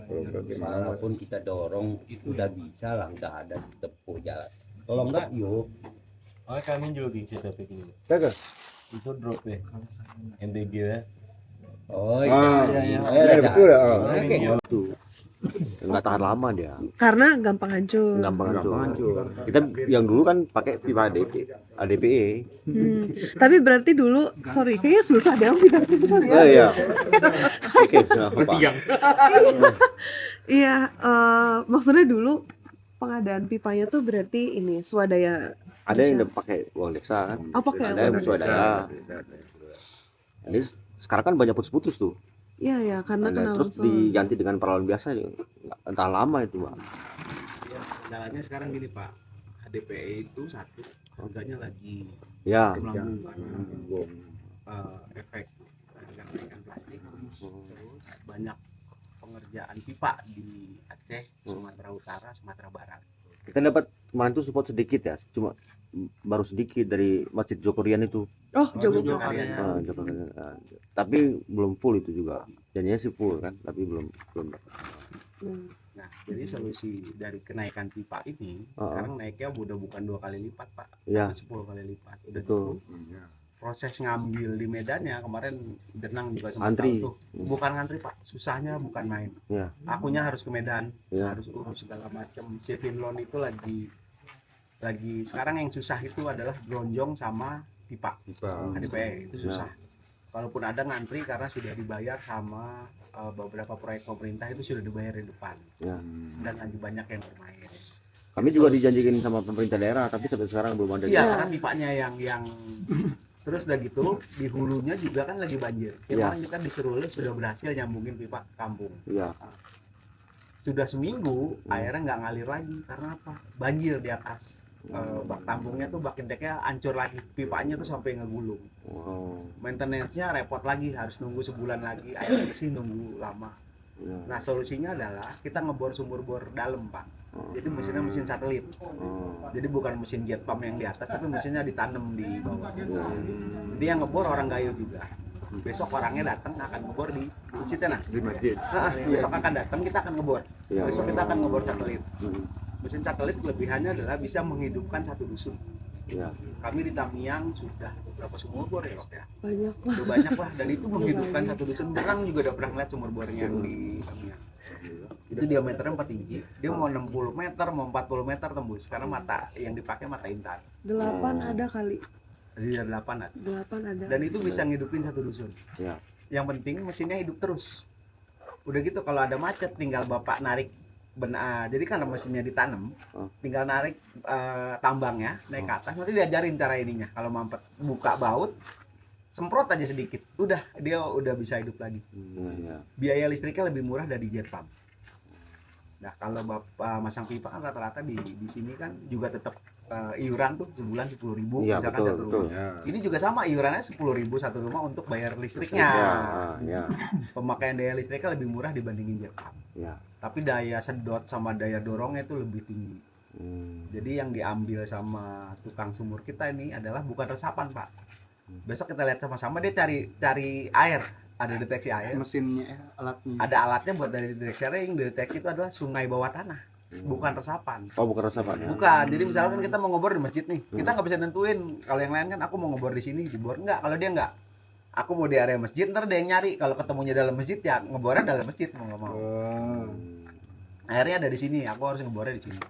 S12: Kalau bagaimana?
S11: Walaupun kita dorong itu udah bisa lah, udah ada tepuh jalan. Kalau enggak yuk.
S5: Oh, kami juga gingsit tapi ini.
S12: Kagak.
S5: Itu drop ya. NTG ya.
S11: Oh
S12: iya.
S11: iya.
S12: Betul ya.
S11: Oke.
S13: Nggak tahan lama dia,
S4: Karena gampang hancur.
S13: gampang hancur. Kita yang dulu kan pakai pipa ADPE.
S4: Tapi berarti dulu, sorry, kayaknya susah deh pindah pipa ya.
S13: Iya. Oke, apa?
S4: Iya, maksudnya dulu pengadaan pipanya tuh berarti ini swadaya.
S13: Ada yang udah pakai uang deksa kan?
S4: Oh, pakai
S13: ada yang
S4: uang
S13: swadaya. Ini sekarang kan banyak putus-putus tuh.
S4: Iya ya, karena
S13: Ada,
S4: kena
S13: terus
S4: longsor.
S13: diganti dengan paralon biasa ya. Entah lama itu, Pak.
S6: Jalannya sekarang gini Pak, HDPE itu satu harganya lagi
S13: Ya.
S6: melambung karena efek harga kenaikan plastik, terus banyak pengerjaan pipa di Aceh, Sumatera Utara, Sumatera Barat.
S13: Kita dapat kemarin tuh support sedikit ya, cuma baru sedikit dari Masjid Jokorian itu.
S4: Oh, Joko
S13: Jokorian. Tapi belum full itu juga. Janjinya sih full kan, tapi belum.
S6: Nah, jadi solusi dari kenaikan pipa ini sekarang naiknya udah bukan 2 kali lipat Pak,
S13: Iya.
S6: tapi 10 kali lipat. Udah
S13: Betul.
S6: gitu, proses ngambil di medannya kemarin Denang juga sempat
S13: Antri.
S6: tahu tuh. Bukan ngantri Pak, susahnya bukan main.
S13: Ya.
S6: Akunya harus ke Medan,
S13: Ya.
S6: harus urus segala macam. Si Finlon itu lagi sekarang yang susah itu adalah gelonjong sama pipa. HDPE itu susah. Kalaupun ada ngantri karena sudah dibayar sama beberapa proyek pemerintah itu sudah dibayar di depan.
S13: Ya.
S6: Dan lagi banyak yang bermain.
S13: Kami juga dijanjikan sama pemerintah daerah, tapi sampai sekarang belum ada.
S6: Iya, karena pipanya yang terus udah gitu di hulunya juga kan lagi banjir. Kemarin kita disuruh sudah berhasil nyambungin pipa ke kampung.
S13: Iya.
S6: Sudah seminggu airnya nggak ngalir lagi karena apa? Banjir di atas. Bak tampungnya tuh bak inteknya hancur lagi, pipanya tuh sampai ngegulung. Maintenance-nya repot lagi, harus nunggu sebulan lagi, airnya sih nunggu lama. Nah solusinya adalah kita ngebor sumur bor dalam Pak. Jadi mesinnya mesin satelit, jadi bukan mesin jet pump yang di atas, tapi mesinnya ditanam di bawah. Jadi yang ngebor orang Gayo juga. Besok orangnya datang akan ngebor di masjidnya, nah di masjid. Besok akan datang kita akan ngebor. Besok kita akan ngebor satelit. Mesin satelit kelebihannya adalah bisa menghidupkan satu dusun.
S13: Ya.
S6: Kami di Tamiang sudah berapa sumur bor ya?
S4: Banyak lah.
S6: Udah banyak lah, dan itu menghidupkan satu dusun. Berang juga udah pernah ngeliat sumur bornya yang di Tamiang. Itu diameternya 4 inci. Dia mau 60 meter, mau 40 meter tembus. Karena mata yang dipakai mata intan.
S4: 8 ada kali.
S6: Jadi ada 8 ada.
S4: 8 ada.
S6: Dan itu bisa ngidupin satu dusun.
S13: Ya.
S6: Yang penting mesinnya hidup terus. Udah gitu kalau ada macet tinggal bapak narik jadi kan mesinnya ditanam, tinggal narik tambangnya naik ke atas, nanti diajarin cara ininya. Kalau mampet buka baut, semprot aja sedikit, udah dia udah bisa hidup lagi. Biaya listriknya lebih murah dari jet pump. Nah kalau bapak masang pipa kan rata-rata di sini kan juga tetap iuran tuh sebulan 10.000
S13: ya,
S6: misalkan satu rumah. Ya. Ini juga sama iurannya 10.000 satu rumah untuk bayar listriknya. Ya. Pemakaian daya listriknya lebih murah dibandingin jet pump. Ya. Tapi daya sedot sama daya dorongnya itu lebih tinggi. Jadi yang diambil sama tukang sumur kita ini adalah bukan resapan, Pak. Besok kita lihat sama-sama, dia cari air. Ada deteksi air.
S9: Mesinnya, alatnya.
S6: Ada alatnya buat dari deteksi air. Yang dideteksi itu adalah sungai bawah tanah. Bukan resapan.
S13: Oh, bukan resapan ya?
S6: Bukan. Jadi misalkan kita mau ngebor di masjid nih, kita nggak bisa nentuin. Kalau yang lain kan aku mau ngebor di sini, di bor enggak. Kalau dia enggak, aku mau di area masjid, ntar dia yang nyari. Kalau ketemunya dalam masjid ya ngebornya dalam masjid, mau nggak mau. Akhirnya ada di sini, aku harus ngebornya di sini.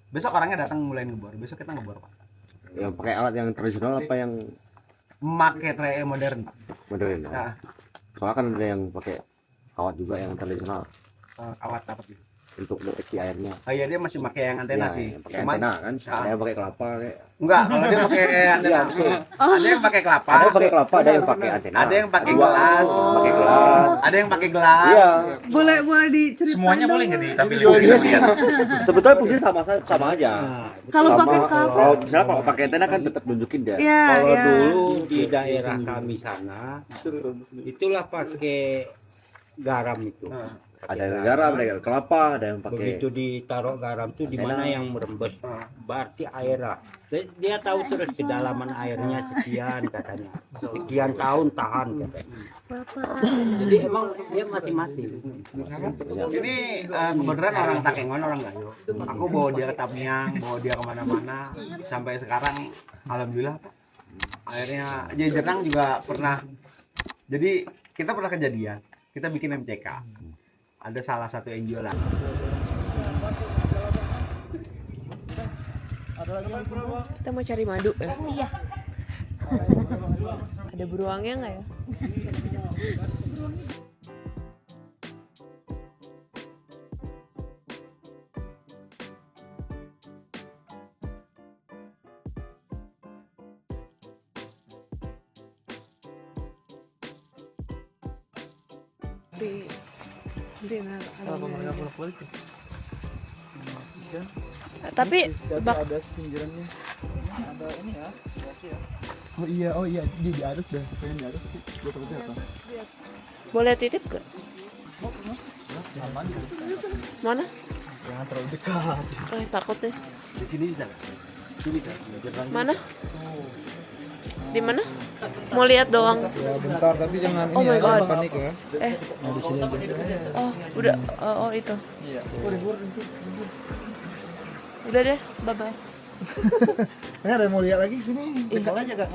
S6: Besok orangnya datang mulai ngebor. Besok kita ngebor, Pak.
S13: Yang pakai alat yang tradisional apa yang
S6: memakai trayek modern, Pak?
S13: Modern. Ya. Soalnya kan ada yang pakai kawat juga yang tradisional.
S6: Kawat apa gitu?
S13: Untuk deteksi airnya.
S6: Oh iya, dia masih pakai yang antena
S13: ya,
S6: sih.
S13: Pakai antena kan. Ada yang pakai kelapa kayak.
S6: Enggak, kalau dia pakai antena. Ada yang pakai kelapa.
S13: Ada yang pakai kelapa, ada yang pakai antena.
S6: Ada yang pakai gelas.
S13: Pakai gelas.
S6: Ada yang pakai gelas.
S13: Iya.
S4: Boleh diceritain.
S5: Semuanya boleh nggak ditampilin?
S13: Fungsinya sih sebetulnya fungsinya sama aja.
S4: Kalau pakai kelapa.
S13: Kalau misalnya kalau pakai antena kan tetap nunjukin dia.
S11: Kalau dulu di daerah kami sana, itulah pakai garam itu.
S13: Ada yang garam, ada yang kelapa, ada yang pakai.
S11: Begitu ditaruh garam tuh di mana yang merembes, berarti air lah. Dia tahu terus kedalaman airnya sekian katanya, sekian tahun tahan katanya. Jadi emang dia mati-mati.
S6: Ini kebetulan orang Takengon, orang Gayo. Aku bawa dia ke Tamiang, bawa dia kemana-mana. Sampai sekarang, alhamdulillah, Pak. Akhirnya, Jernang juga pernah. Jadi kita pernah kejadian, kita bikin MCK. Ada salah satu NGO lah.
S1: Kita mau cari madu ya?
S10: Iya.
S1: Ada beruangnya nggak ya? Tapi
S7: ada pinggirannya. Ada ini ya, Oh iya, dia di atas dah. Pengen di atas. Gua takutnya apa?
S1: boleh titip gak? Mana?
S7: Jangan terlalu dekat.
S1: Takut deh.
S6: Di sini bisa nggak? Sini kan?
S1: Mana? Di mana? Mau lihat doang.
S7: Ya bentar, tapi jangan
S1: Oh my God.
S7: panik ya.
S1: Nah,
S7: di sini aja.
S1: Oh, udah. Oh, itu.
S7: Iya.
S1: Udah deh, bye-bye.
S7: Ada yang mau lihat lagi sini.
S1: Dekat
S7: aja Kak.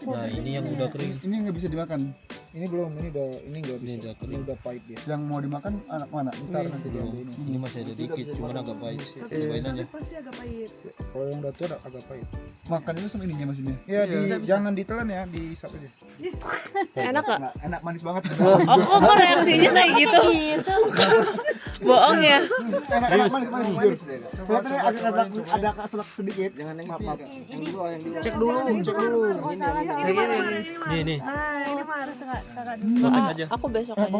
S5: Nah, ini yang udah kering.
S7: Ini nggak bisa dimakan. Ini belum, ini nggak bisa. Ini udah pahit dia. Yang mau dimakan anak mana? Ntar nanti diambil ini.
S5: Ini masih ada dikit, cuman agak pahit. Cobain aja.
S4: Pasti agak pahit.
S7: Kalau yang udah tua agak pahit. Makan itu sama ininya maksudnya. Ya, jangan ditelan ya, diisap aja.
S1: Enak gak?
S7: Enak, manis banget.
S1: Oh, kok reaksinya kayak gitu? Bohong ya?
S7: Enak, manis. Kelihatannya ada keselak sedikit. Jangan yang maaf. Yang dulu.
S1: Cek dulu.
S5: Nih.
S4: Nah, ini mah harus kakak
S5: Potong aja.
S1: Aku besok aja.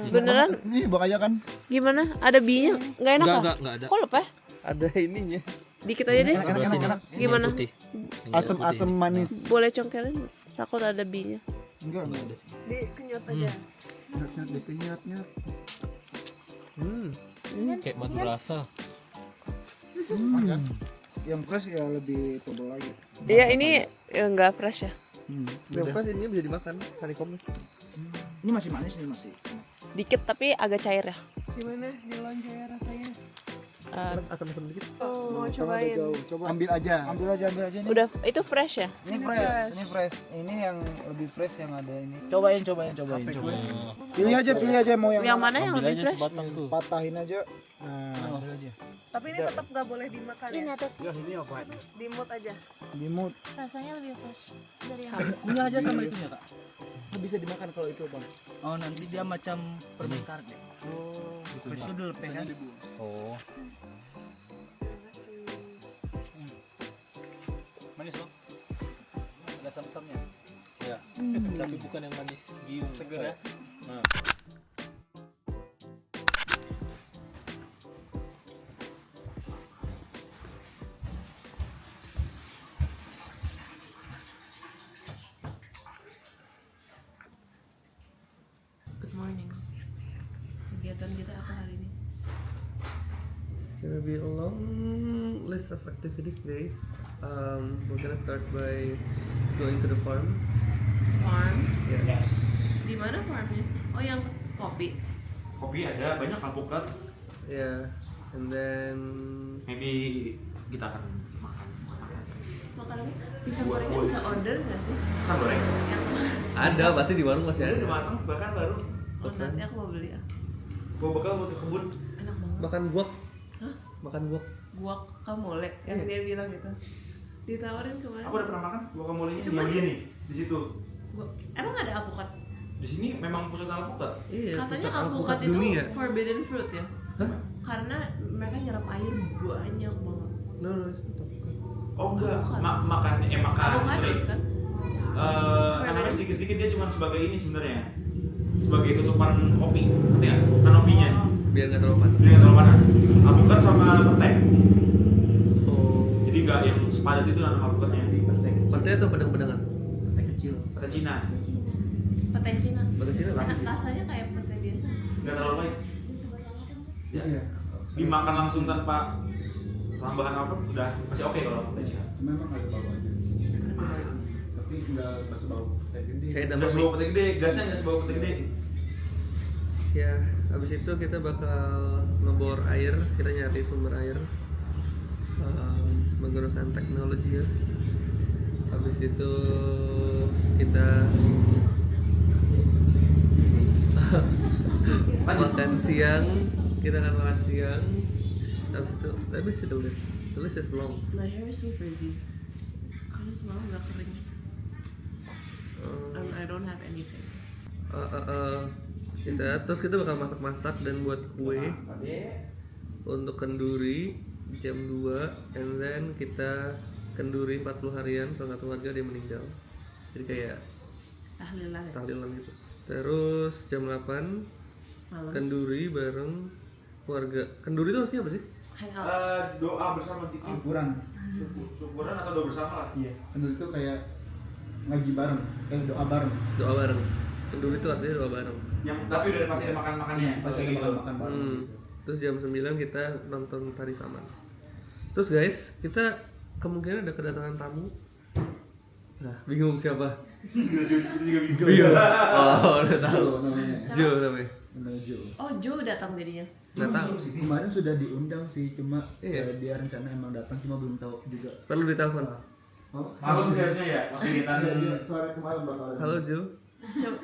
S1: Beneran?
S7: Ini bawa aja kan?
S1: Gimana? Ada binya? Nggak enak kok?
S5: Enggak ada.
S1: Kok lupa?
S7: Ada ininya.
S1: Dikit aja deh.
S7: Enak.
S1: Gimana?
S7: Asam manis.
S1: Boleh congkelin? Takut ada binya.
S7: Enggak ada.
S4: Dikenyot aja.
S7: Dikenyot.
S5: Kayak batu rasa.
S7: Yang fresh ya lebih tebal lagi.
S1: Iya, ini nggak fresh ya?
S2: Yang fresh ini bisa dimakan, honeycomb.
S7: Ini masih manis nih masih.
S1: dikit tapi agak cair ya.
S4: Gimana jelon cair rasanya?
S2: Asam-asam dikit.
S4: Mau cobain.
S7: Ambil aja ini.
S1: Udah itu fresh ya?
S7: Ini fresh. Ini yang lebih fresh yang ada ini. Cobain. Pilih aja mau yang
S1: Yang mana yang lebih fresh?
S7: Patahin aja. Nah, ambil aja.
S4: Tapi ini tetap nggak boleh dimakan ya?
S10: Ini atas
S7: Ini apa?
S4: Dimut aja.
S7: Dimut.
S10: rasanya lebih fresh dari yang
S7: Punya aja sama itunya, Kak. Bisa dimakan kalau itu, Bang. Oh, nanti dia macam permen karet. Oh, itu dulu kan? Oh. Manis, Bang. Ada asam-asamnya.
S2: Ya. Tapi bukan yang manis giung.
S7: Segar ya?
S2: Nah.
S1: Good morning. Kegiatan kita apa hari ini?
S2: It's gonna be a long list of activities today. We're gonna start by going to the farm.
S1: Farm.
S2: Yeah.
S1: Di mana farmnya? Oh, yang kopi.
S5: Kopi ada, banyak alpukat.
S2: Yeah. And then
S5: Maybe kita akan makan.
S1: Makan apa? Pisang gorengnya bisa order nggak sih?
S5: Pisang goreng?
S1: Yang
S2: ada pasti di warung masih
S5: Udah
S2: ada.
S5: matang, bahkan baru.
S1: oh, nanti aku mau beli ya.
S5: Gua bakal buat ke kebun.
S1: Enak banget.
S2: Makan guak.
S1: Hah?
S2: Makan guak.
S1: Guak kamole yang dia bilang gitu. Ditawarin kemarin.
S5: Aku udah pernah makan guacamolee-nya
S1: Itu
S5: di
S1: mana?
S5: dia nih, di situ.
S1: Emang ada alpukat?
S5: Di sini memang pusat alpukat.
S2: Iya.
S1: Katanya
S2: pusat
S1: alpukat itu
S2: dunia.
S1: forbidden fruit ya?
S2: Hah?
S1: Karena mereka nyerap air banyak banget.
S2: No, it's not alpukat.
S5: Oh enggak, makan
S1: Avocados kan?
S5: Karena sedikit-sedikit dia cuma sebagai ini sebenarnya. Sebagai tutupan kopi, ngerti ya? Kanopinya.
S2: Biar nggak terlalu panas.
S5: Biar nggak terlalu panas. Alpukat sama petai.
S2: Oh.
S5: Jadi nggak yang sepadat itu nanam alpukatnya.
S2: Petai atau pedang-pedangan?
S7: Petai kecil.
S5: Petai Cina.
S1: Petai Cina.
S2: Petai Cina
S1: Enak, rasanya kayak petai biasa.
S5: Nggak terlalu pahit. Ya.
S7: Iya.
S5: Dimakan langsung tanpa tambahan apa udah masih oke kalau petai Cina.
S9: Memang ada bau aja. Tapi nggak sebau petai gede.
S2: Kayak
S5: Nggak
S2: dapat
S5: sebau petai gede, gasnya nggak sebau petai gede.
S2: Ya, habis itu kita bakal ngebor air, kita nyari sumber air menggunakan teknologi ya. Habis itu kita makan siang, kita akan makan siang. Habis itu the list is long.
S1: My hair is so frizzy. Karena semalam nggak kering. And I don't have anything.
S2: Terus kita bakal masak-masak dan buat kue untuk kenduri jam 2, and then kita kenduri 40 harian salah satu warga dia meninggal. Jadi kayak
S1: Tahlilan ya?
S2: tahlilan gitu. Terus jam 8
S1: Malam.
S2: kenduri bareng warga. Kenduri itu artinya apa sih?
S1: Hangout.
S5: Doa bersama dikit.
S9: Syukuran.
S5: Syukuran atau doa bersama lah.
S9: Iya. Kenduri itu kayak ngaji bareng. Doa bareng.
S2: Doa bareng. Kenduri itu artinya doa bareng.
S5: Yang tapi udah pasti ada makan-makannya.
S9: Pasti ada makan-makan bareng.
S2: Terus jam 9 kita nonton tari saman. Terus guys, kita kemungkinan ada kedatangan tamu. Nah, bingung siapa? Bingung. Oh, udah tahu. Jo namanya.
S1: Oh, Joe datang jadinya.
S2: Nggak tahu.
S9: Kemarin sudah diundang sih, cuma
S2: Iya.
S9: dia rencana emang datang, cuma belum tahu juga.
S2: Perlu ditelepon.
S9: Oh,
S5: Malam sih harusnya ya, pas kegiatan.
S9: Iya, sore kemarin bakal ada.
S2: Halo Jo.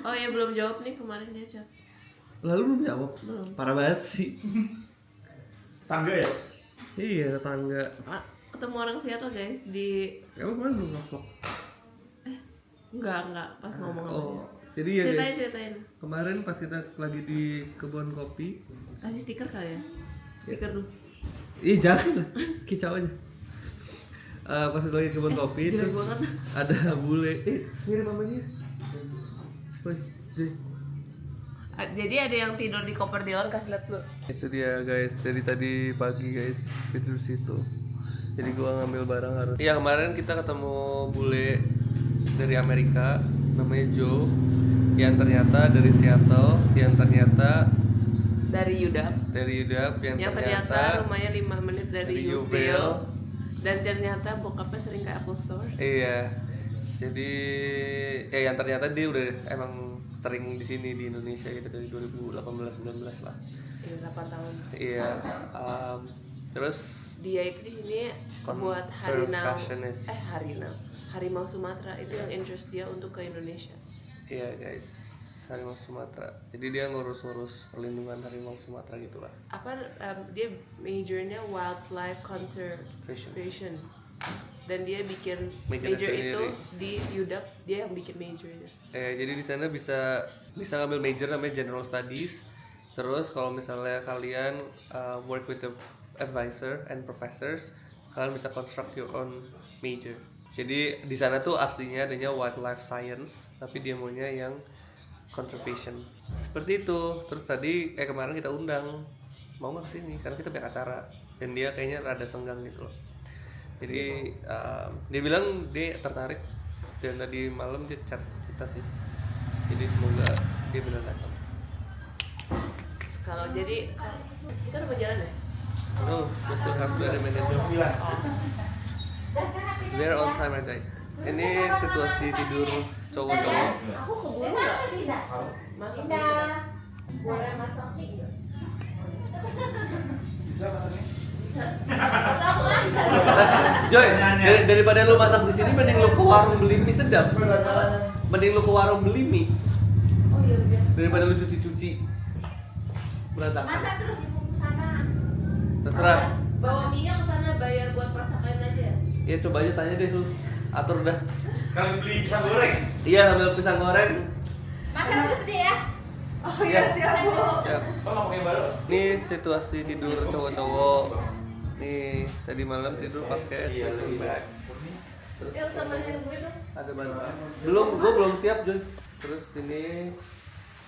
S1: Oh ya belum jawab nih kemarin dia chat.
S2: Lalu belum jawab. Parah banget sih.
S5: Tangga ya?
S2: Iya, tetangga.
S1: Ketemu orang Seattle guys di
S2: Kamu kemarin belum vlog?
S1: enggak pas ngomong sama
S2: Oh,
S1: dia.
S2: jadi ya guys.
S1: Ceritain.
S2: Kemarin pas kita lagi di kebun kopi.
S1: Kasih stiker kali ya. Stiker dulu.
S2: Ih jangan lah, kicau aja. Pas lagi kebun kopi
S1: jelek
S2: terus
S1: banget.
S2: ada bule. Mirip mamanya. Woi, Jay.
S1: Jadi ada yang tidur di koper Dylan, kasih lihat dulu.
S2: Itu dia guys, dari tadi pagi guys tidur situ. Jadi gua ngambil barang harus. Iya kemarin kita ketemu bule dari Amerika, namanya Joe. Yang ternyata dari Seattle, yang ternyata
S1: Dari UDAP.
S2: yang
S1: ternyata rumahnya 5 menit dari
S2: dari
S1: Uville. Dan ternyata bokapnya sering ke Apple Store.
S2: Iya. Jadi yang ternyata dia udah emang sering di sini di Indonesia gitu dari 2018-19 lah.
S1: 8 tahun.
S2: Iya. Terus
S1: Dia itu di sini buat harimau Sumatera itu yang interest dia untuk ke Indonesia.
S2: Iya guys, harimau Sumatera. Jadi dia ngurus-ngurus perlindungan harimau Sumatera gitulah.
S1: Dia majornya wildlife conservation. Dan dia bikin major itu di UDAP, dia yang bikin majornya.
S2: Jadi di sana bisa ngambil major namanya General Studies. Terus kalau misalnya kalian work with the advisor and professors, kalian bisa construct your own major. Jadi di sana tuh aslinya adanya wildlife science, tapi dia maunya yang conservation. Seperti itu. Terus tadi kemarin kita undang mau nggak kesini karena kita banyak acara dan dia kayaknya rada senggang gitu loh. Jadi dia bilang dia tertarik dan tadi malam dia chat kita sih. Jadi semoga dia benar datang.
S1: Kalau jadi kita udah berjalan ya?
S2: No, we still have to manage. We are on time aja. Ini situasi tidur cowok-cowok.
S1: Aku keburu nggak? Masak bisa? Boleh masak mie nggak? Bisa masak mie? Bisa. Aku masak.
S2: Joy, daripada lu masak di sini, mending lu ke warung beli mie sedap. Mending lu ke warung beli mie.
S1: Oh iya.
S2: Daripada lu cuci-cuci. Berantakan.
S10: Masa terus di sana?
S2: Terserah.
S1: Bawa mie-nya ke sana bayar buat masakan aja.
S2: Iya coba aja tanya deh tuh. Atur dah.
S3: Sekali beli pisang goreng.
S2: Iya sambil pisang goreng.
S10: Masak terus deh ya.
S4: Oh iya siap Bu.
S2: Siap. Ini situasi tidur cowok-cowok. Nih tadi malam tidur pakai sleeping bag. Terus
S1: temenin gue dong.
S2: ada bantuan. Gue belum siap Jun. Terus ini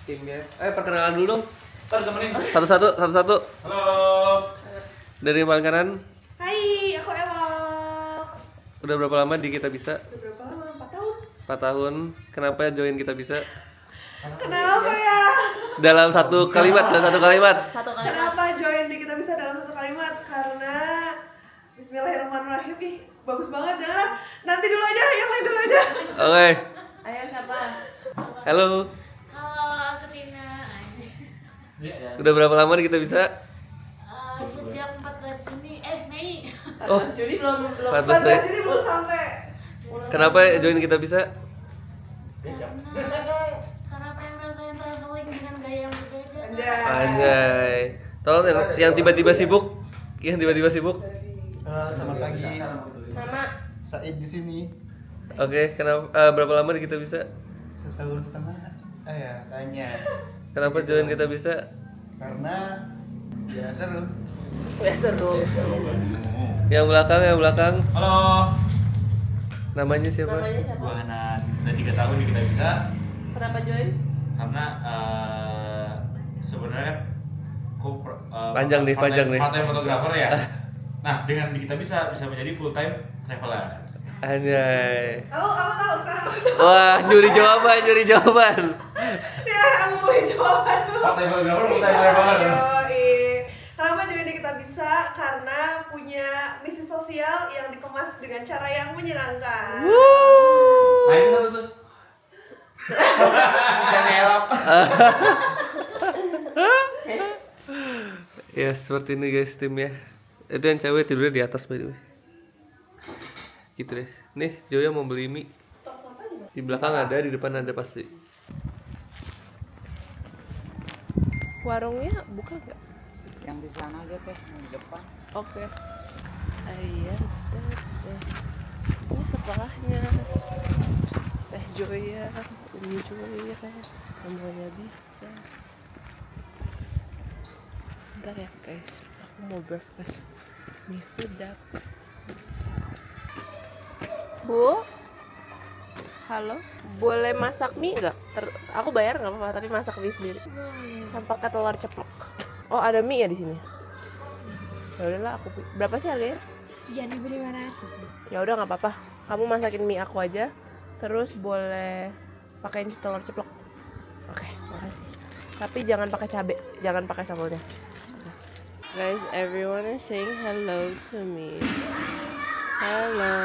S2: timnya. Perkenalan dulu dong. Satu-satu.
S3: Halo.
S2: Dari paling kanan.
S4: Hai, aku Elok.
S2: Udah berapa lama di Kita Bisa?
S4: Udah berapa lama? 4 tahun?
S2: 4 tahun. Kenapa join Kita Bisa?
S4: Kenapa ya?
S2: Dalam satu kalimat.
S4: Kenapa join di Kita Bisa dalam satu kalimat? Karena Bismillahirrahmanirrahim. Ih, bagus banget. Jangan. Nanti dulu aja, yang lain dulu aja.
S2: Oke.
S1: Ayo siapa?
S2: Halo.
S10: Halo, aku Tina.
S2: Udah berapa lama di Kita Bisa?
S10: Sejak 14 Juni, Mei.
S1: 14 Juni belum
S2: 14
S4: Juni belum sampai.
S2: Kenapa join Kita Bisa?
S10: Karena pengen ngerasain traveling dengan gaya yang berbeda.
S2: Anjay. Tolong yang tiba-tiba sibuk.
S9: Selamat pagi.
S1: Mama.
S9: Said di sini.
S2: Oke, kenapa berapa lama di Kita Bisa?
S9: 1,5 tahun. Ya, kayaknya.
S2: Kenapa join Kita Bisa?
S9: Karena ya seru.
S1: Ya seru.
S2: Yang belakang.
S3: Halo.
S2: Namanya siapa?
S3: Gua Hanan. Udah 3 tahun di Kita Bisa.
S1: Kenapa join?
S3: Karena sebenarnya aku
S2: Panjang nih.
S3: part-time fotografer ya. Nah, dengan di Kita Bisa menjadi full time traveler.
S2: Anjay.
S4: Aku tahu sekarang.
S2: Wah, nyuri jawaban.
S4: Ya, aku mau jawaban dulu.
S3: Part-time fotografer, full time traveler.
S4: Kenapa join di Kita Bisa? Karena punya misi sosial yang dikemas dengan cara yang menyenangkan.
S3: Nah, ini satu tuh.
S7: Asisten Elok.
S2: Ya, seperti ini guys timnya. Itu yang cewek tidurnya di atas by the way. Gitu deh. Nih, Joya mau beli mie. Di belakang ada, di depan ada pasti.
S1: Warungnya buka nggak?
S7: Yang di sana aja teh, di depan.
S1: Oke. Saya datang. Ini sekolahnya. Teh Joya, Umi Joya, semuanya bisa. Bentar ya guys, aku mau breakfast. Mie sedap. Bu? Halo? Boleh masak mie nggak? Aku bayar nggak apa-apa, tapi masak mie sendiri. Sama pakai telur ceplok. Oh, ada mie ya di sini? Ya udahlah, aku berapa sih harganya?
S10: 3.500.
S1: Ya udah nggak apa-apa. Kamu masakin mie aku aja. Terus boleh pakein telur ceplok. Oke, makasih. Tapi jangan pakai cabe, jangan pakai sambalnya. Guys, everyone is saying hello to me. Hello.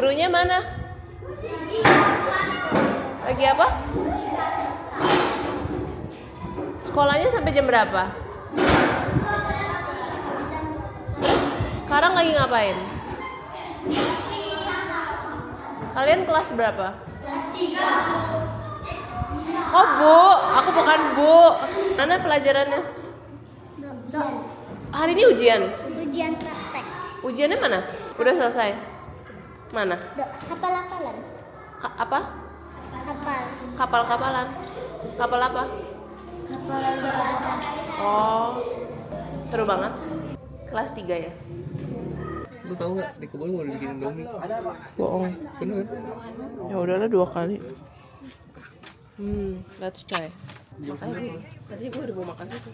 S1: Gurunya mana? Lagi apa? Sekolahnya sampai jam berapa? Terus sekarang lagi ngapain? Kalian kelas berapa?
S14: Kelas 3.
S1: Oh Bu, aku bukan Bu. Mana pelajarannya? Hari ini ujian?
S14: Ujian praktek.
S1: Ujiannya mana? Udah selesai? Mana?
S14: Hafal-hafalan.
S1: Apa?
S14: Hafal.
S1: Kapal-kapalan? Kapal apa?
S14: Hafalan bahasa.
S1: Oh, seru banget. Kelas 3 ya?
S2: Lu tahu nggak di kebun mau dibikin Indomie?
S1: Bohong.
S2: Bener.
S1: Ya udahlah 2 kali. Let's try. Makanya tadi gue udah mau makan itu.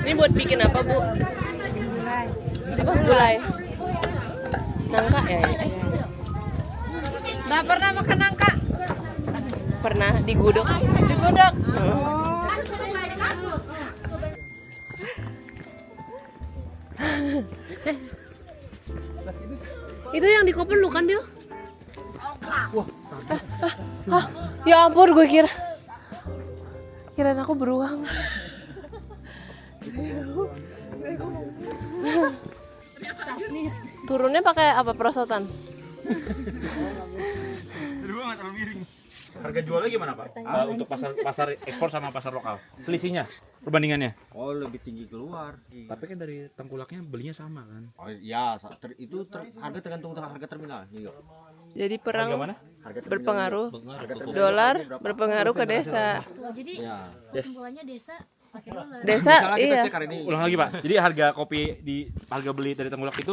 S1: Ini buat bikin apa, Bu?
S14: Gulai.
S1: Apa gulai? Nangka ya?
S10: Nggak pernah makan nangka.
S1: Pernah digudok. Digudok. Itu yang di koper lu kan, Dil? Ya ampun, gue kirain aku beruang. Turunnya pakai apa, perosotan?
S5: Harga jualnya gimana Pak? Untuk pasar ekspor sama pasar lokal, selisihnya, perbandingannya?
S6: Oh, lebih tinggi keluar.
S5: Tapi kan dari tengkulaknya belinya sama kan?
S6: Oh iya, harga tergantung harga terminal New York.
S1: Jadi perang
S5: Harga mana?
S1: berpengaruh,
S6: Harga terminal
S1: dolar
S6: berapa?
S1: berpengaruh ke desa.
S14: Jadi
S6: Ya.
S14: kesimpulannya desa pakai dolar.
S1: Desa,
S6: Misalnya kita
S1: iya.
S6: cek hari ini.
S5: Ulang lagi Pak. Jadi harga kopi harga beli dari Tengkulak itu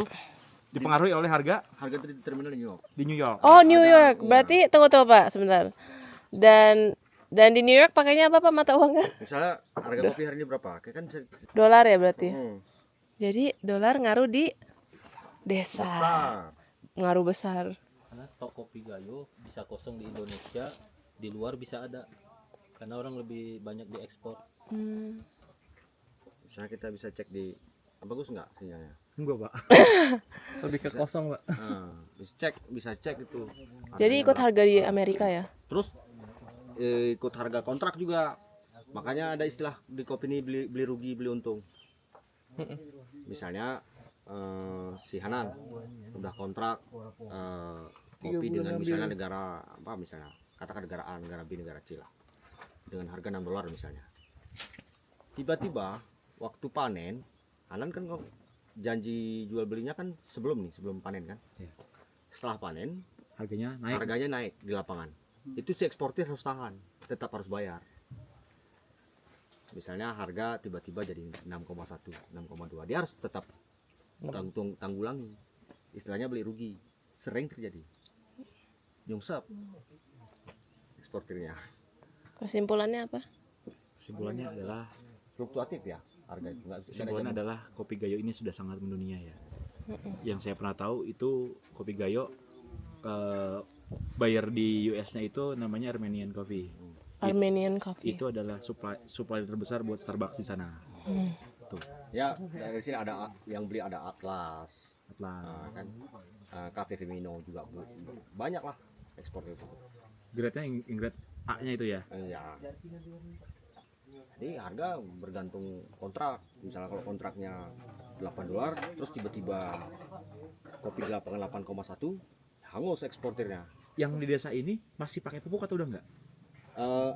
S5: dipengaruhi oleh harga
S6: di terminal New York.
S5: di New York.
S1: Oh, New York. Berarti tunggu Pak, sebentar. Dan di New York pakainya apa Pak, mata uangnya?
S6: Misalnya harga kopi hari ini berapa? Kayak kan bisa
S1: Dolar ya berarti.
S6: Hmm.
S1: Jadi dolar ngaruh di desa.
S6: Besar.
S1: Ngaruh besar.
S15: Karena stok kopi Gayo bisa kosong di Indonesia, di luar bisa ada. Karena orang lebih banyak diekspor.
S6: Misalnya kita bisa cek di bagus nggak sinyalnya?
S5: Enggak Pak. Lebih ke kosong Pak.
S6: Nah, bisa cek itu.
S1: Jadi ikut harga di Amerika ya?
S6: Terus ikut harga kontrak juga. Makanya ada istilah di kopi ini beli rugi beli untung. Misalnya si Hanan udah kontrak kopi dengan misalnya negara apa misalnya katakan negara A, negara B, negara C lah dengan harga $6 misalnya. Tiba-tiba waktu panen Hanan kan janji jual belinya kan sebelum panen kan. Setelah panen
S5: harganya
S6: naik di lapangan. Itu si eksportir harus tahan, tetap harus bayar. Misalnya harga tiba-tiba jadi 6,1, 6,2, dia harus tetap tanggulangi. Istilahnya beli rugi, sering terjadi. Nyungsep eksportirnya.
S1: Kesimpulannya apa?
S5: Kesimpulannya adalah
S6: fluktuatif ya harga itu.
S5: Kesimpulannya adalah kopi Gayo ini sudah sangat mendunia ya. Yang saya pernah tahu itu kopi Gayo buyer di US-nya itu namanya Armenian Coffee.
S1: Armenian Coffee.
S5: Itu adalah supplier terbesar buat Starbucks di sana. Tuh.
S6: Ya, dari sini ada yang beli ada Atlas. Kan Cafe Femino juga banyak lah ekspor itu.
S5: Grade-nya grade A-nya itu ya.
S6: Iya. Jadi harga bergantung kontrak. Misalnya kalau kontraknya $8, terus tiba-tiba kopi di lapangan 8,1, hangus eksportirnya.
S5: Yang di desa ini masih pakai pupuk atau udah enggak?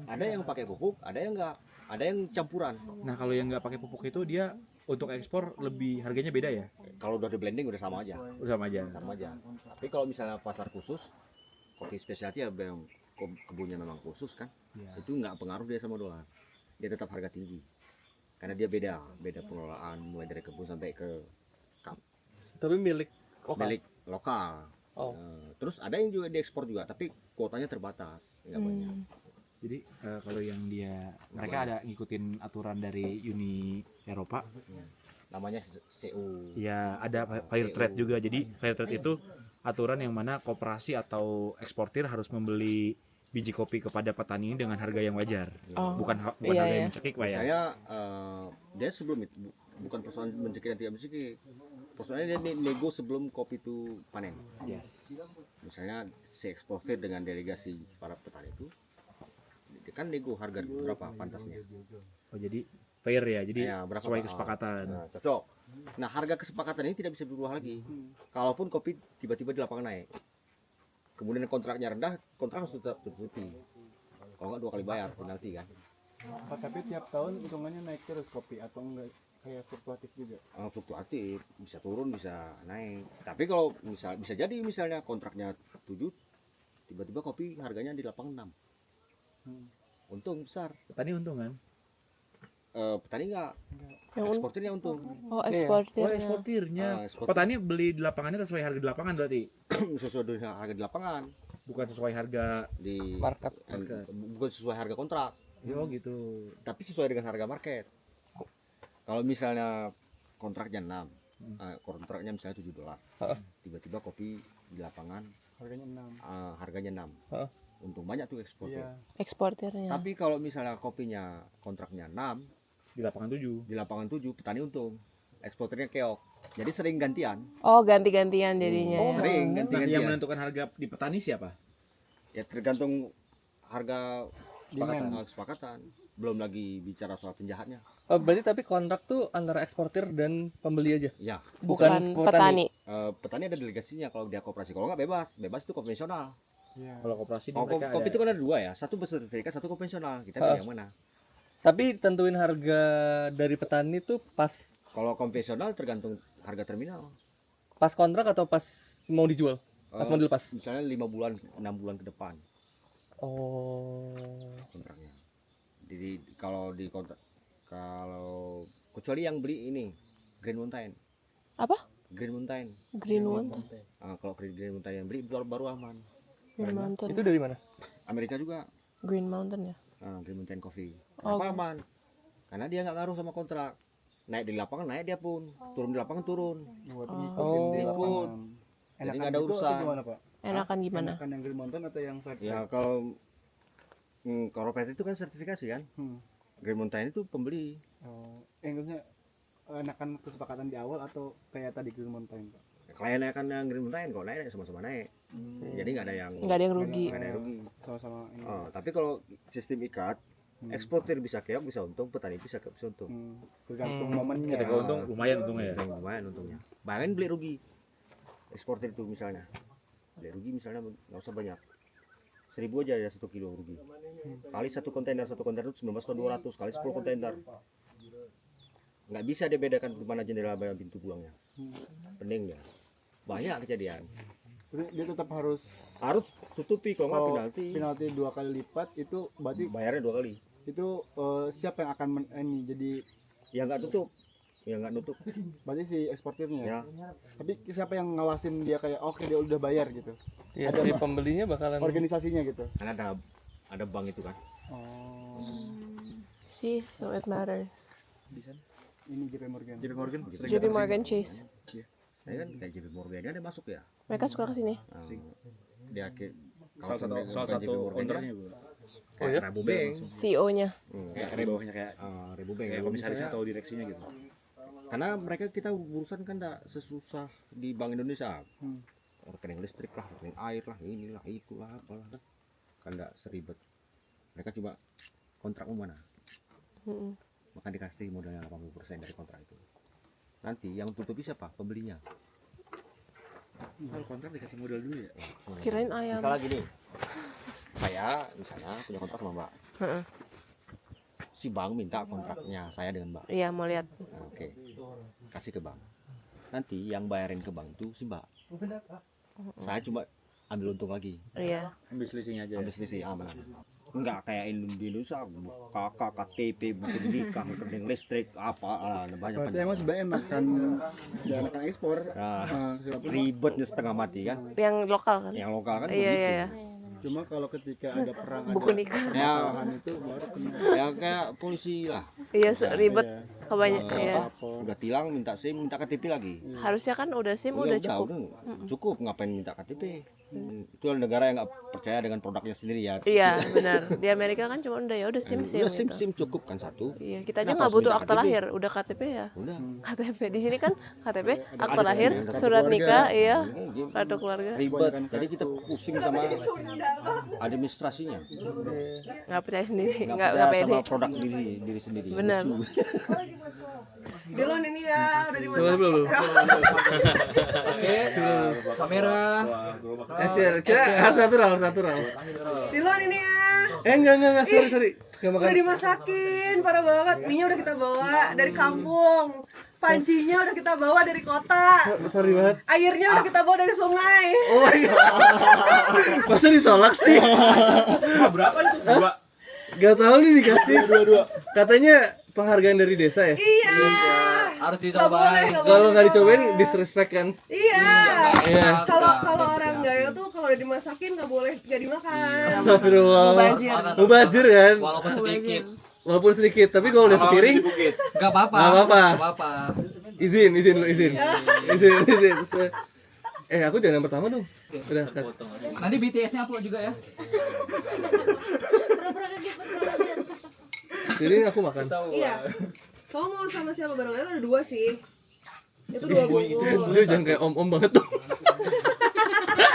S6: Ada yang pakai pupuk, ada yang enggak, ada yang campuran.
S5: Nah kalau yang nggak pakai pupuk itu dia untuk ekspor lebih harganya beda ya?
S6: Kalau udah di blending udah sama aja.
S5: Udah sama aja.
S6: Sama aja. Tapi kalau misalnya pasar khusus, kopi spesialty yang kebunnya memang khusus kan, itu nggak pengaruh dia sama dolar. Dia tetap harga tinggi. Karena dia beda pengelolaan mulai dari kebun sampai ke cup.
S2: Tapi milik
S6: lokal.
S2: Oh.
S6: Terus ada yang juga diekspor juga, tapi kuotanya terbatas, nggak banyak.
S5: Jadi kalau yang mereka ada ngikutin aturan dari Uni Eropa,
S6: namanya CO.
S5: Ya ada fair trade juga. Jadi fair trade itu aturan yang mana koperasi atau eksportir harus membeli biji kopi kepada petani dengan harga yang wajar, bukan harga yang mencekik, Pak ya.
S13: Saya dia sebelum itu bukan persoalan mencekik dan tidak mencekik, persoalannya dia nego sebelum kopi itu panen. Misalnya si eksportir dengan delegasi para petani itu kan nego harga berapa pantasnya.
S5: Oh, jadi fair ya, jadi sesuai kesepakatan.
S13: Nah, cocok. Nah, harga kesepakatan ini tidak bisa berubah lagi. Kalaupun kopi tiba-tiba di lapangan naik, kemudian kontraknya rendah, kontrak harus tetap tertutupi. Kalau nggak 2 kali bayar penalti kan.
S9: Tapi tiap tahun hitungannya naik terus kopi atau enggak kayak fluktuatif juga?
S13: Fluktuatif, bisa turun bisa naik. Tapi kalau bisa jadi misalnya kontraknya 7, tiba-tiba kopi harganya di lapangan 6. Untung besar.
S5: Petani untung kan?
S13: Petani enggak. Eksportirnya untung.
S1: Oh, eksportirnya.
S5: Oh, eksportirnya. Petani beli di lapangannya sesuai harga di lapangan berarti?
S13: Sesuai dengan harga di lapangan.
S5: Bukan sesuai harga
S13: di
S5: market.
S13: Bukan sesuai harga kontrak.
S5: Oh gitu.
S13: Tapi sesuai dengan harga market. Kalau misalnya kontraknya 6, kontraknya misalnya $7. Tiba-tiba kopi di lapangan harganya 6. Untung banyak tuh eksportir.
S1: Eksportirnya.
S13: Tapi kalau misalnya kopinya kontraknya 6,
S5: di lapangan 7
S13: petani untung, eksportirnya keok. Jadi sering gantian.
S1: Oh, ganti-gantian jadinya.
S13: Sering ganti-gantian.
S5: Yang menentukan harga di petani siapa?
S13: Ya tergantung harga kesepakatan. Belum lagi bicara soal penjahatnya.
S7: Oh, berarti tapi kontrak tuh antara eksportir dan pembeli aja?
S13: Ya.
S1: Bukan petani.
S13: Petani ada delegasinya kalau dia koperasi. Kalau nggak bebas. Bebas itu konvensional.
S5: Kalau koperasi
S13: kopi itu kan ada 2 ya. Satu bersertifikat, satu konvensional. Kita pilih yang mana?
S7: Tapi tentuin harga dari petani tuh pas.
S13: Kalau konvensional tergantung harga terminal.
S7: Pas kontrak atau pas mau dijual? Pas mau dilepas?
S13: Misalnya 5 bulan, 6 bulan ke depan.
S7: Oh.
S13: Kontraknya. Jadi kalau di kontrak, kalau kecuali yang beli ini Green Mountain.
S1: Apa?
S13: Green Mountain.
S1: Green Mountain.
S13: Kalau Green Mountain yang beli baru aman.
S1: Green Mountain.
S7: Itu dari mana?
S13: Amerika juga.
S1: Green Mountain ya.
S13: Green Mountain Coffee. Kenapa aman? Karena dia nggak ngaruh sama kontrak. Naik di lapangan naik dia pun, turun di lapangan turun. Ikut. Jadi nggak ada urusan.
S1: Enakan gimana?
S9: Enakan yang Green Mountain atau yang Fair?
S13: Ya kalau PT itu kan sertifikasi kan. Green Mountain itu pembeli.
S9: Maksudnya enakan kesepakatan di awal atau kayak tadi Green Mountain, Pak?
S13: Klien akan yang Green Mountain kalau naik sama-sama naik. Jadi nggak ada yang
S1: rugi.
S13: Nggak ada yang rugi.
S9: Sama-sama ini.
S13: Tapi kalau sistem ikat, eksportir bisa keok bisa untung, petani bisa keok bisa untung.
S9: Tergantung momennya.
S5: Ketika untung lumayan untungnya ya.
S13: Lumayan untungnya. Bayangin beli rugi. Eksportir itu misalnya. Beli rugi misalnya nggak usah banyak. 1.000 aja ya 1 kilo rugi. Kali satu kontainer itu 19.200 kali 10 kontainer. Nggak bisa dia bedakan mana jendela mana pintu pulangnya. Pening ya. Banyak kejadian.
S9: Dia tetap harus
S13: tutupi kalau nggak
S9: penalti 2 kali lipat itu berarti
S13: bayarnya 2 kali.
S9: Itu siapa yang akan jadi
S13: yang nggak tutup, yang nggak nutup.
S9: Berarti si eksportirnya.
S13: Ya.
S9: Tapi siapa yang ngawasin dia kayak oke dia udah bayar gitu?
S7: Ya, ada pembelinya bakalan
S9: organisasinya gitu.
S13: Kan ada bank itu kan.
S1: See, so it matters.
S9: Ini JP Morgan.
S1: JP Morgan Chase.
S13: Nah, kan kayak JP Morgan ada masuk ya.
S1: Mereka suka kesini.
S13: Dia
S5: salah satu ownernya Bu.
S13: Oh ya? Rabobank.
S1: CEO-nya.
S5: Kayak di bawahnya kayak
S13: Rabobank.
S5: Kayak komisarisnya atau direksinya gitu.
S13: Karena mereka kita urusan kan enggak sesusah di Bank Indonesia. Rekening listrik lah, rekening air lah, inilah, itulah, apalah. Kan enggak seribet. Mereka coba kontrakmu mana? Maka dikasih modalnya 80% dari kontrak itu. Nanti yang tutupi siapa? Pembelinya.
S5: Kalau kontrak dikasih modal dulu ya?
S1: Kirain ayam.
S13: Misalnya gini, saya misalnya punya kontrak sama Mbak. Si bank minta kontraknya saya dengan Mbak.
S1: Iya, mau lihat.
S13: Oke. Kasih ke bank. Nanti yang bayarin ke bank itu si Mbak. Saya cuma ambil untung lagi.
S1: Iya.
S5: Ambil selisihnya aja.
S13: Ambil selisih aman. Enggak kayak di Indonesia kakak KTP bikin nikah rekening listrik apa banyak.
S9: Berarti emang sebenarnya enakan ekspor.
S13: Ribetnya setengah mati kan.
S1: Yang lokal kan?
S13: Yang lokal kan
S1: iya.
S9: Cuma kalau ketika ada perang
S1: buku nikah
S9: kesalahan itu baru kena.
S13: Ya kayak polisi lah.
S1: Iya, ribet. Kebanyakan ya.
S13: Udah tilang minta SIM, minta KTP lagi.
S1: Harusnya kan udah SIM
S13: Oh,
S1: udah
S13: ya
S1: cukup.
S13: Cukup, ngapain minta KTP? Itu negara yang nggak percaya dengan produknya sendiri ya.
S1: Iya benar. Di Amerika kan cuma udah ya udah SIM
S13: Udah
S1: SIM.
S13: SIM cukup kan satu.
S1: Iya, kita aja
S13: Kenapa
S1: nggak
S13: harus
S1: butuh
S13: minta
S1: akta
S13: KTP?
S1: lahir, udah KTP ya.
S13: Udah.
S1: KTP di sini kan KTP, akta
S13: Ada
S1: lahir,
S13: kartu
S1: surat
S13: keluarga.
S1: nikah, iya,
S13: Iya.
S1: kartu keluarga.
S13: Ribet. Jadi kita pusing sama administrasinya.
S1: Nggak percaya sendiri,
S13: Nggak
S1: nggak
S13: percaya
S1: pede.
S13: sama produk diri sendiri.
S1: Benar.
S13: Lucu.
S4: Dilon ini ya udah dimasak.
S2: Belum.
S15: Kamera.
S2: Kita harus natural.
S4: Dilon ini ya.
S2: Enggak, sorry. Nggak makan.
S4: Udah dimasakin, parah banget. Mie udah kita bawa dari kampung. Pancinya udah kita bawa dari kota.
S2: Sorry banget.
S4: Airnya udah kita bawa dari sungai.
S2: Oh my god. Masa ditolak sih?
S5: Berapa itu? Dua.
S2: Gak tahu nih dikasih dua. Katanya penghargaan dari desa ya?
S4: Iya.
S15: Harus
S4: Nggak boleh,
S15: dicobain.
S4: nggak
S2: Kalau
S4: boleh.
S2: nggak dicobain disrespect kan?
S4: Iya.
S2: Iya.
S4: Kalau orang Gayo tuh kalau udah dimasakin nggak boleh nggak dimakan.
S2: Astagfirullah. Mubazir kan? Walaupun sedikit, tapi kalau udah sepiring
S15: Gak apa-apa.
S2: Nggak apa-apa.
S15: Gak apa-apa.
S2: izin. Aku jangan yang pertama dong. Udah kan.
S15: Nanti BTS-nya upload juga ya.
S2: Jadi aku makan.
S4: Iya. Kamu mau sama siapa bareng? Itu ada dua sih. Itu dua bungkus.
S2: Itu jangan kayak om banget dong.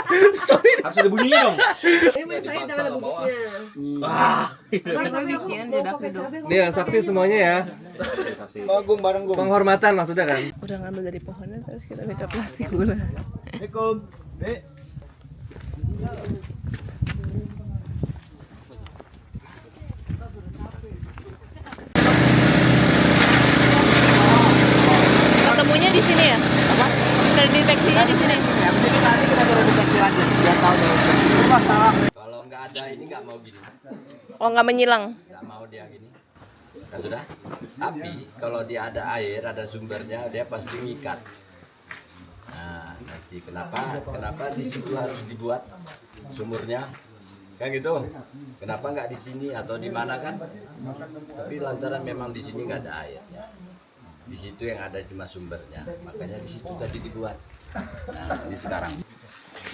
S5: Harus ada bunyinya dong.
S4: Ini saya jangan ada bungkusnya. Tapi aku mau pakai cabai.
S2: Nih yang saksi semuanya ya.
S6: bareng Gung.
S2: Penghormatan maksudnya kan.
S1: Udah ngambil dari pohonnya terus kita minta plastik gula.
S6: Assalamualaikum. Dek.
S1: Ketemunya di sini ya? Apa? Terdeteksinya di sini.
S6: Yang penting nanti kita turun deteksi lagi. Biar tahu itu masalah.
S11: Kalau nggak ada ini nggak mau gini.
S1: Oh nggak menyilang?
S11: Nggak mau dia gini. Ya sudah. Tapi kalau dia ada air, ada sumbernya, dia pasti ngikat. Nah, nanti kenapa di situ harus dibuat sumurnya? Kan gitu. Kenapa nggak di sini atau di mana kan? Tapi lantaran memang di sini nggak ada airnya. Di situ yang ada cuma sumbernya. Makanya di situ tadi dibuat. Nah, ini sekarang.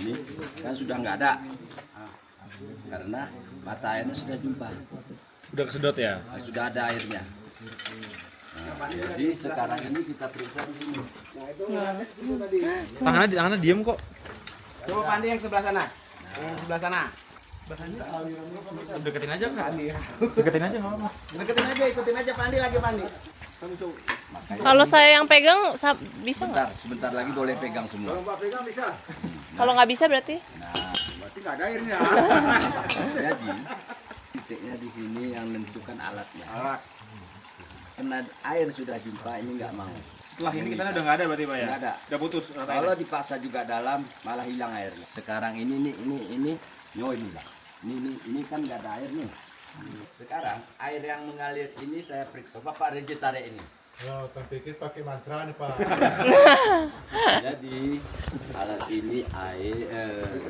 S11: Ini kan sudah nggak ada. Karena mata airnya sudah jumpa.
S5: Udah kesedot ya?
S11: Nah, sudah ada airnya. Nah, jadi sekarang ini kita periksa di sini.
S5: Tangannya diem kok.
S6: Coba Pandi yang sebelah sana. Yang sebelah sana.
S5: Deketin aja kan? Deketin aja nggak apa-apa.
S6: Deketin aja, ikutin aja Pandi lagi Pandi.
S1: Kalau saya yang pegang bisa nggak?
S11: Sebentar lagi boleh pegang semua.
S6: Kalau Mbak pegang bisa.
S1: Kalau nggak bisa berarti?
S6: Berarti nggak ada airnya.
S11: Jadi titiknya di sini yang menentukan alatnya. Karena air sudah jumpa ini nggak mau.
S5: Setelah ini kita udah nggak ada berarti Pak ya?
S11: Nggak ada.
S5: Udah putus.
S11: Kalau dipaksa juga dalam malah hilang airnya. Sekarang ini lah. Ini kan nggak ada air nih. Sekarang air yang mengalir ini saya periksa. Bapak Rejit tarik ini.
S12: Oh, kan pikir pakai mantra nih Pak.
S11: Jadi alat ini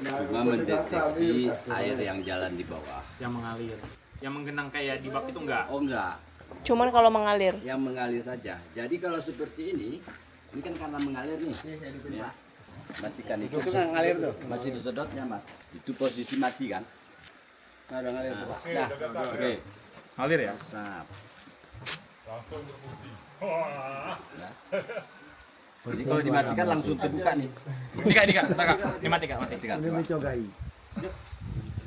S11: cuma mendeteksi air yang jalan di bawah.
S5: Yang mengalir. Yang menggenang kayak di bak itu enggak?
S11: Oh enggak.
S1: Cuman kalau mengalir.
S11: Yang mengalir saja. Jadi kalau seperti ini kan karena mengalir nih. Ya. Matikan itu.
S6: Itu kan ngalir tuh.
S11: Masih disedotnya Mas. Itu posisi mati kan?
S6: Nah, udah ngalir tuh Pak.
S11: Nah, oke.
S5: Ngalir ya?
S11: Sap.
S3: Langsung berfungsi.
S11: Ya. Jadi kalau dimatikan langsung terbuka nih.
S5: Dika. Dimatikan.
S11: Matikan.
S6: Cogai.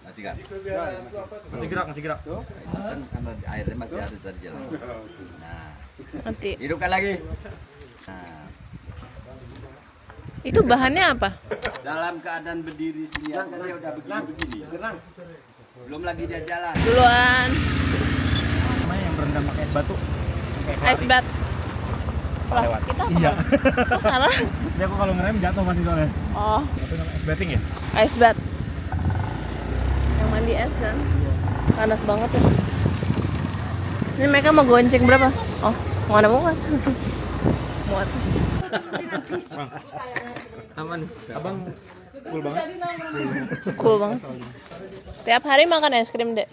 S11: Matikan.
S5: Masih gerak.
S11: Kan karena airnya masih ada tadi jalan. Nah,
S1: Nanti.
S11: hidupkan lagi. Nah,
S1: Itu bahannya apa?
S11: dalam keadaan berdiri sini kan dia udah begini. Belum lagi dia jalan.
S1: Duluan.
S7: Namanya yang berendam pakai batu.
S1: Ice bath. Lah,
S7: Lewat.
S1: kita apa?
S7: Iya.
S1: Kok salah?
S7: Dia kok kalau ngerem jatuh masih soalnya.
S1: Oh,
S7: Itu namanya ice bathing ya?
S1: ice bath. Yang mandi es kan? Panas banget ya. Ini mereka mau gonceng berapa? Oh, mana muat? Muat.
S5: Aman. Abang cool banget.
S1: Cool banget. Tiap hari makan es krim, Dek?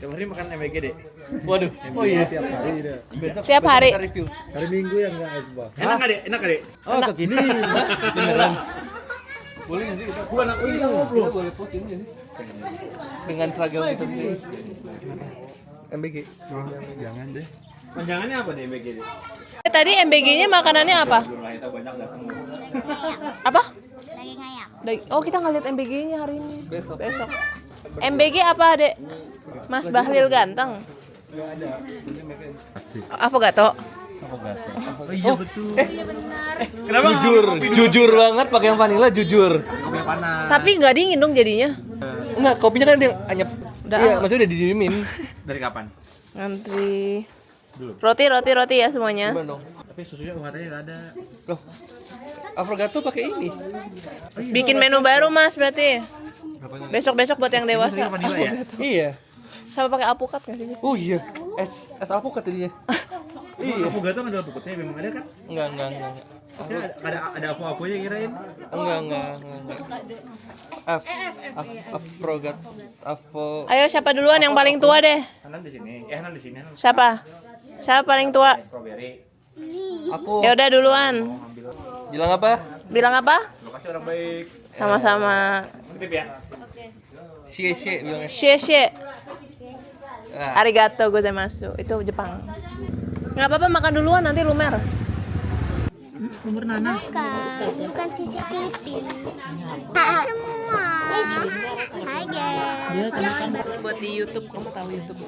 S7: Tiap hari makan MBG deh.
S2: Waduh.
S7: Oh iya tiap hari deh.
S1: Tiap hari.
S2: Review.
S7: Hari Minggu yang enggak es bang. Enak nggak deh? Enak nggak deh? Oh kayak gini.
S2: Beneran. Boleh nggak sih kita?
S7: Gua anak
S2: Kita boleh posting nggak sih? Dengan seragam kita sendiri. MBG.
S7: Jangan deh. Panjangannya apa nih MBG deh?
S1: Tadi MBG-nya makanannya apa?
S7: Kita banyak datang.
S1: Apa?
S14: Daging ayam.
S1: Oh, kita nggak lihat MBG-nya hari ini. Besok. MBG apa, Dek? Mas Bahlil ganteng.
S2: Nggak ada.
S1: Affogato.
S7: Oh iya betul.
S2: Kenapa? Jujur banget pakai yang vanilla, jujur.
S7: Kopi panas.
S1: Tapi nggak dingin dong jadinya.
S2: Enggak, kopinya kan ada yang anyep.
S1: Udah.
S2: Iya, maksudnya udah didiemin.
S7: Dari kapan?
S1: Ngantri.
S7: Dulu.
S1: Roti ya semuanya.
S2: Gimana dong?
S7: Tapi susunya katanya nggak ada.
S2: Loh. Affogato pakai ini.
S1: Bikin menu baru, Mas, berarti. Besok-besok buat yang dewasa.
S7: Vanilla ya?
S2: Iya.
S1: Sama pakai alpukat nggak sih?
S2: Oh iya. Es alpukat tadinya.
S7: Iya. Affogato nggak ada alpukatnya, memang ada kan?
S2: Enggak.
S7: Ada apa-apanya kirain?
S2: Enggak.
S1: Ayo siapa duluan yang paling tua deh?
S7: Hanan di sini. Hanan di sini.
S1: Siapa paling tua?
S7: Strawberry.
S2: Aku.
S1: Ya udah duluan.
S2: Bilang apa?
S7: Terima kasih orang baik.
S1: Sama-sama.
S7: Titip ya.
S2: Shie bilangnya.
S1: Shie.
S2: Nah.
S1: Arigato gozaimasu. Itu Jepang. Nggak apa-apa makan duluan nanti lumer.
S14: Bukan CCTV. Semua. Hai guys.
S1: Buat di YouTube, kamu tahu YouTube?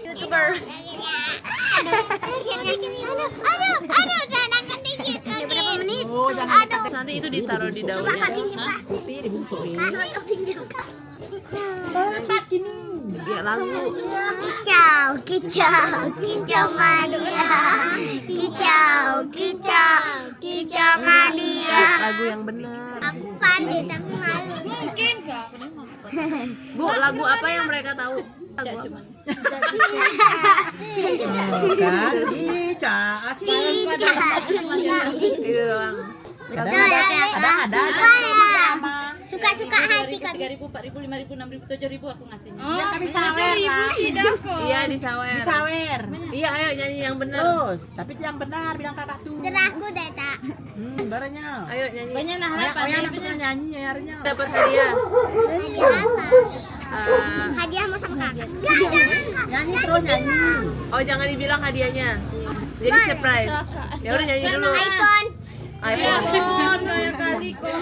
S14: YouTuber. Aduh, jangan angkat dikit. Berapa menit? Aduh.
S1: Nanti itu ditaruh di daunnya. Ya lalu.
S14: Kicau mania. Kicau mania.
S1: Lagu yang benar.
S14: Aku pandai tapi malu. Mungkin kak.
S1: Bu, lagu apa yang mereka tahu? Lagu apa? Itu doang.
S14: Ada. Suka-suka hati kan.
S10: 3.000, 4.000, 5.000, 6.000, 7.000 aku ngasih.
S14: Ya tapi sawer lah.
S1: Iya di sawer. Iya ayo nyanyi yang benar.
S16: Terus, tapi yang benar bilang kakak tuh.
S14: Terahku deh tak.
S16: Barangnya.
S1: Ayo nyanyi.
S10: Banyak nah
S16: Ya, oh yang tukang nyanyi ya harinya.
S1: Dapat hadiah.
S14: Hadiah apa? Hadiah mau sama kakak. Jangan.
S16: Nyanyi terus nyanyi.
S1: Oh jangan dibilang hadiahnya. Jadi surprise. Ya udah nyanyi dulu.
S14: iPhone.
S10: Kayak kali kok.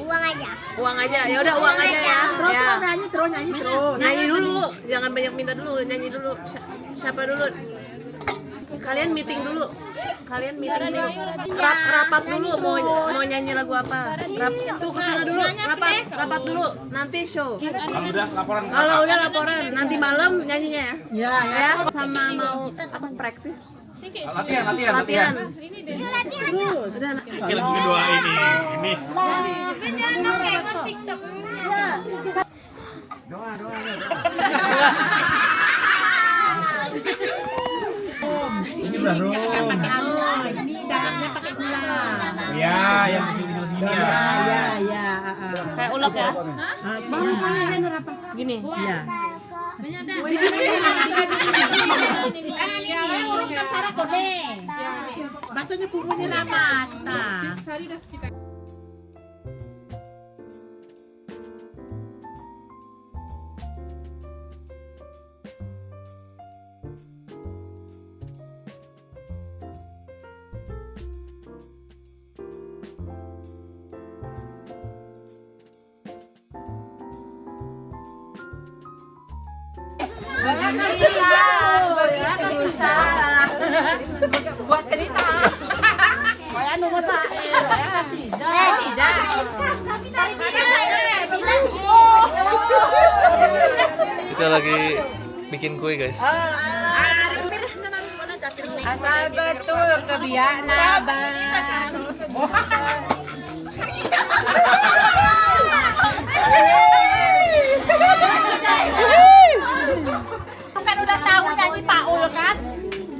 S14: Uang aja.
S1: Ya udah uang aja ya.
S16: Terus
S1: Ya.
S16: nyanyi terus.
S1: Nyanyi dulu. Jangan banyak minta dulu. Nyanyi dulu. Siapa dulu? Kalian meeting dulu. Rapat dulu mau nyanyi lagu apa? Tuh kesana dulu. Rapat dulu. Nanti show. Kalau udah laporan. Nanti malam nyanyinya ya. Ya. Sama mau apa praktis? Latihan.
S16: Terus.
S3: Lagi kedua ini.
S10: Jangan kayak TikTok.
S16: Doa.
S3: Ini udah rom.
S16: Ini dalamnya pakai gula.
S3: Ya, yang kecil-kecil sini ya.
S16: Ya.
S1: Kayak ulek ya? Gini.
S16: Iya.
S10: Banyak dah.
S16: Maksudnya bumbunya ramas.
S10: Buat Teresa.
S16: Saya nomor
S2: Kita lagi bikin kue guys.
S16: Asal betul kebiasaan abang. Kan udah tahu nyanyi Paul kan?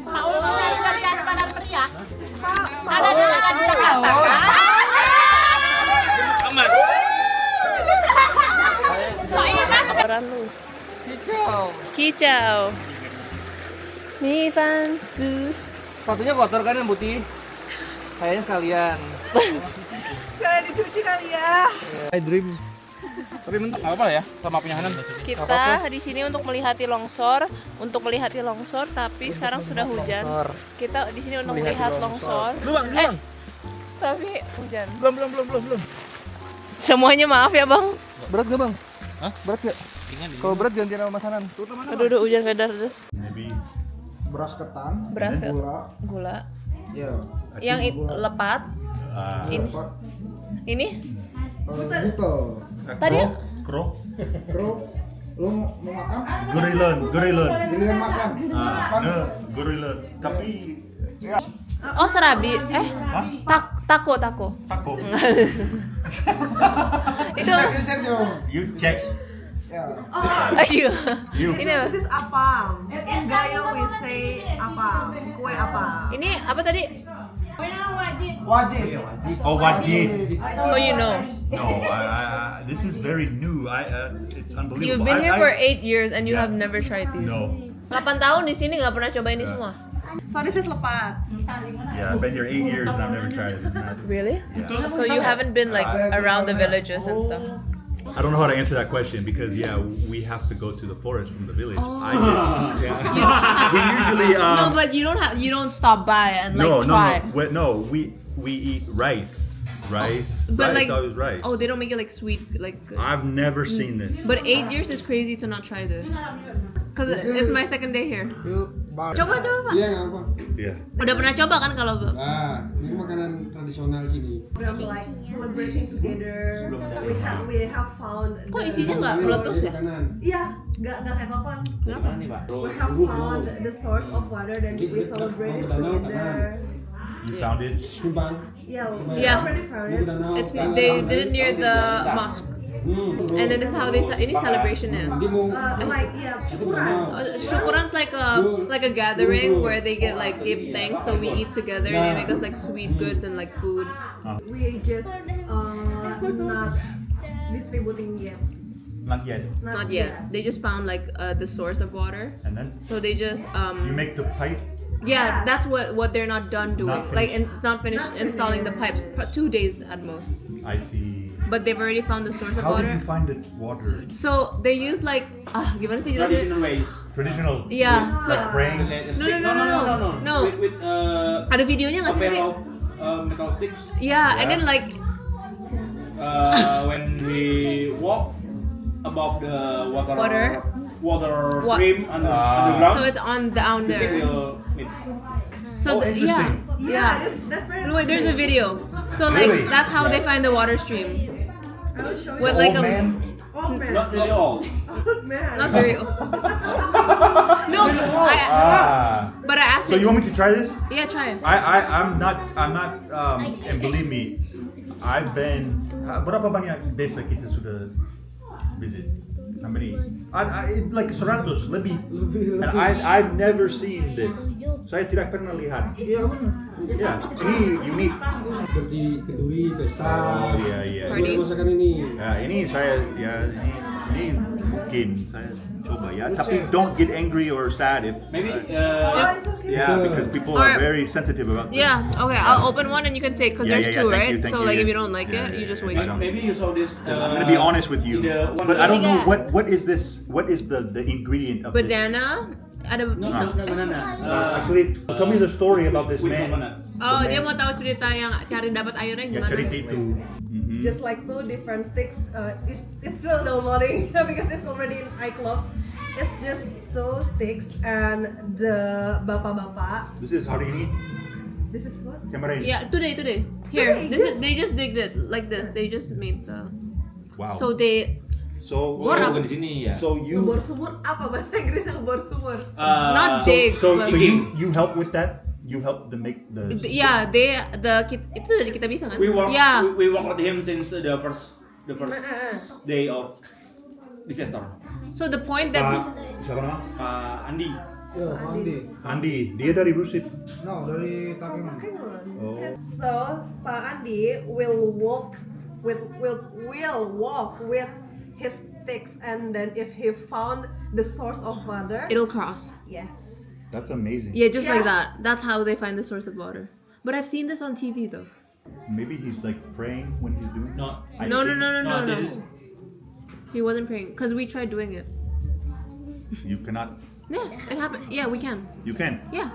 S16: Paul dari Bandar Pria. Ada di katakan.
S1: Kicau. Mi Fanzu.
S2: Sepatunya kotor kan yang putih? Kayaknya sekalian.
S4: Sekalian dicuci kali ya.
S2: I dream.
S5: Tapi mentok nggak apa-apa ya sama punya Hanan.
S1: Kita di sini untuk melihat longsor, tapi sekarang sudah hujan. Kita di sini untuk melihat longsor.
S5: Belum, Bang.
S1: Tapi hujan.
S5: Belum.
S1: Semuanya maaf ya, Bang.
S2: Berat gak, Bang?
S5: Hah?
S2: Berat gak? Kalau berat gantian sama Mas Hanan.
S1: Aduh, hujan gak deras.
S9: Beras ketan,
S1: Beras ke gula.
S9: Ya.
S1: Yang lepat. Ini?
S9: Buto.
S1: Tadi ya?
S12: Kro.
S9: Lu mau makan?
S12: Gorilon.
S9: Giliran makan.
S12: Gorilon. Tapi
S1: Oh, serabi. Tako. Itu
S9: Cek dong.
S12: you check.
S1: ayo.
S4: Ini apa? This is apam. In Gayo we say apam. Kue apam.
S1: Ini apa tadi?
S9: Wajib.
S12: Oh, wajib.
S1: Oh, you know.
S12: No, this is very new. It's unbelievable.
S1: You've been here for 8 years and you have never tried these.
S12: No.
S1: 8 tahun di sini nggak pernah coba ini semua.
S4: So this is lepat.
S12: Yeah, I've been here 8 years and I've never tried it. Isn't that?
S1: Really?
S12: Yeah.
S1: So you haven't been like around the villages and stuff.
S12: I don't know how to answer that question because we have to go to the forest from the village.
S1: Oh.
S12: I just we usually
S1: no, but you don't stop by and like try.
S12: No, we eat rice.
S1: But
S12: rice,
S1: like
S12: always rice.
S1: oh, they don't make it like sweet like.
S12: I've never seen this.
S1: But 8 years is crazy to not try this. Cause it's my second day here. Coba.
S9: Iya, nggak apa.
S12: Yeah.
S1: Udah pernah coba kan kalau
S9: Nah, ini makanan tradisional sini.
S4: We're like celebrating together. We have found.
S1: Kok isinya nggak meletus ya?
S4: Iya, nggak kayak popcorn.
S1: Kenapa
S5: nih, Pak?
S4: We have found the source of water dan we celebrate it together.
S12: You found it?
S4: Yeah, we
S1: Yeah.
S4: already found it.
S1: It's they did it near the mosque. And then this is how they ini celebration ya.
S4: Like syukuran.
S1: Syukuran's like a gathering where they get like give thanks, so we eat together and they make us like sweet goods and like food.
S4: We just not distributing yet.
S12: Not yet.
S1: Not yet. They just found like the source of water.
S12: And then
S1: So they just
S12: you make the pipe.
S1: yeah, that's what they're not done doing. Not finished installing the pipes. 2 days at most.
S12: I see.
S1: But they've already found the source of
S12: How
S1: water.
S12: did you find the water?
S1: So they use like gimana sih
S5: Traditional ways.
S12: Traditional.
S1: Yeah. So
S12: Like praying.
S1: No.
S5: With
S1: Ada videonya nggak
S5: a
S1: sih?
S5: pair of metal sticks.
S1: Yeah, and then like
S5: When we walk above the water stream underground.
S1: So it's on down
S5: this
S1: there.
S5: thing will meet.
S1: So yeah.
S4: That's very.
S1: Wait, there's a video. So like
S12: Really?
S1: that's how they find the water stream.
S4: I will show you.
S1: With like
S12: Old
S1: a
S12: man?
S4: Old man.
S5: Not really all.
S4: Old man.
S1: not very old. No, but I asked
S12: So
S1: him.
S12: you want me to try this?
S1: Yeah, try it.
S12: I'm not and believe me, I've been berapa banyak desa kita sudah visit? How many? Like 100 lebih. And I've never seen this. Saya tidak pernah lihat.
S9: Iya benar.
S12: Ya, ini unik.
S9: Seperti keduri, pesta.
S12: Oh iya.
S9: Masakan ini.
S12: Ya, ini saya ini mungkin saya coba ya. Tapi don't get angry or sad if
S5: Maybe
S12: yeah, because people are very sensitive about this.
S1: Yeah. Okay, I'll open one and you can take because there's two, right?
S12: Thank
S1: So
S12: you.
S1: like if you don't like it, you just wait.
S5: maybe you saw this.
S12: I'm gonna be honest with you, but I don't know what is this. What is the ingredient of this?
S1: Banana. Ada
S5: No, banana.
S12: Actually, tell me the story about this man.
S1: Oh, dia mau tahu cerita yang cari dapat airnya
S12: Ya
S1: gimana?
S12: cerita itu.
S4: Just like 2 different sticks. It's still downloading because it's already in iCloud. It's just 2 sticks and the bapak-bapak.
S12: This is hari ini.
S4: This is what?
S12: Kamera ini.
S1: Yeah, today. Here,
S4: Today,
S1: they just digged it like this. They just made the.
S12: Wow.
S1: So they.
S12: So
S5: di sini ya.
S12: So you.
S4: Ngebor sumur apa bahasa Inggrisnya ngebor sumur?
S1: Not dig.
S12: So
S1: but
S12: you help with that? You help to make the.
S1: Yeah, itu dari kita bisa kan?
S5: We work.
S1: Yeah.
S5: We work with him since the first day of disaster.
S1: So the point that.
S12: Siapa nama?
S5: Andi.
S9: Ya, Andi.
S12: Andi. Dia dari Rusip.
S9: No, dari Takengon.
S12: Oh.
S4: So Pak Andi will walk with his sticks, and then if he found the source of water,
S17: It'll cross.
S4: yes.
S12: That's amazing.
S17: Yeah, just like that. That's how they find the source of water. But I've seen this on TV though.
S12: Maybe he's like praying when he's doing it.
S5: No.
S17: No. He wasn't praying because we tried doing it.
S12: You cannot.
S17: Yeah, it happened. Yeah, we can.
S12: You can.
S17: Yeah,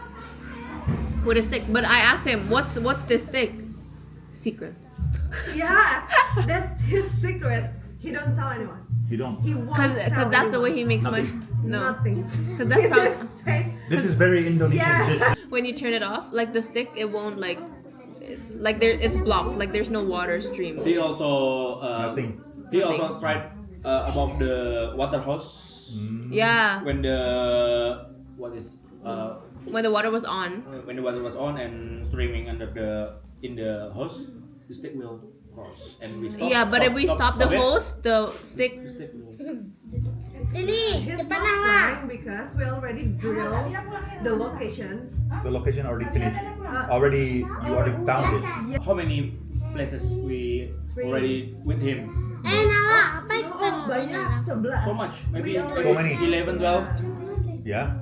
S17: with a stick. But I asked him, "What's this stick?" Secret.
S4: Yeah, that's his secret. He don't tell anyone.
S12: He don't.
S4: He won't
S17: Because
S4: tell
S17: that's the way he
S4: anyone.
S17: makes
S12: Nothing.
S17: money. No.
S4: Nothing.
S17: Because that's
S4: He
S17: how.
S4: just say,
S12: This is very Indonesian.
S4: Yeah.
S17: When you turn it off, like the stick, it won't like there. It's blocked. Like there's no water stream.
S5: He also
S12: Nothing.
S5: He also tried above the water hose.
S17: Yeah.
S5: When the
S17: When the water was on.
S5: when the water was on and streaming in the hose, the stick will cross and we stop.
S17: Yeah, but if we stop the
S5: it.
S17: hose, the stick.
S4: he's not lying because we already drilled the location.
S12: The location already finished. You already found it.
S5: How many places we already with him?
S4: Oh, banyak, 11.
S5: So much, maybe
S12: So many.
S5: 11, 12.
S12: Yeah.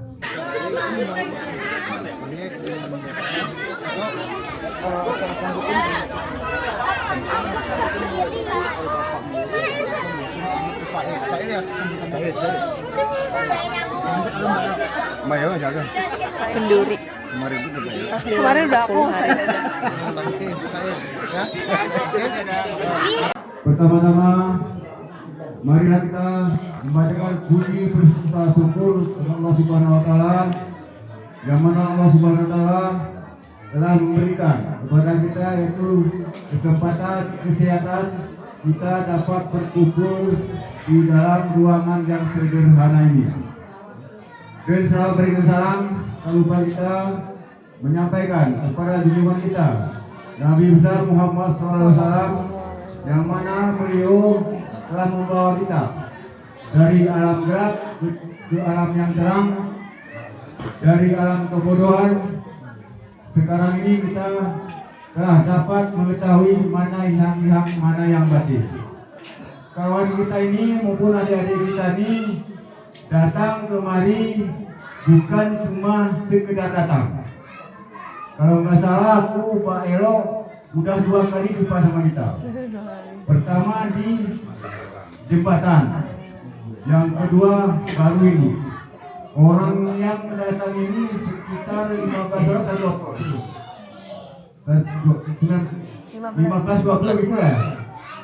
S1: Kenduri. Kemarin udah aku
S8: Pertama-tama, marilah kita membacakan puji berserta syukur kepada Allah Subhanahu wa taala yang mana Allah Subhanahu wa taala telah memberikan kepada kita yaitu kesempatan kesehatan kita dapat berkumpul di dalam ruangan yang sederhana ini. Dan setelah berikan salam, tak lupa kita menyampaikan kepada junjungan kita Nabi besar Muhammad SAW yang mana beliau telah membawa kita dari alam gelap ke alam yang terang, dari alam kebodohan. Sekarang ini kita telah dapat mengetahui mana yang mana yang batin. Kawan kita ini maupun adik-adik kita ini datang kemari bukan cuma sekedar datang. Kalau nggak salah aku Pak Elo udah 2 kali jumpa sama kita. Pertama di jembatan, yang kedua baru ini. Orang yang datang ini sekitar 15 orang atau 15-20 gitu ya,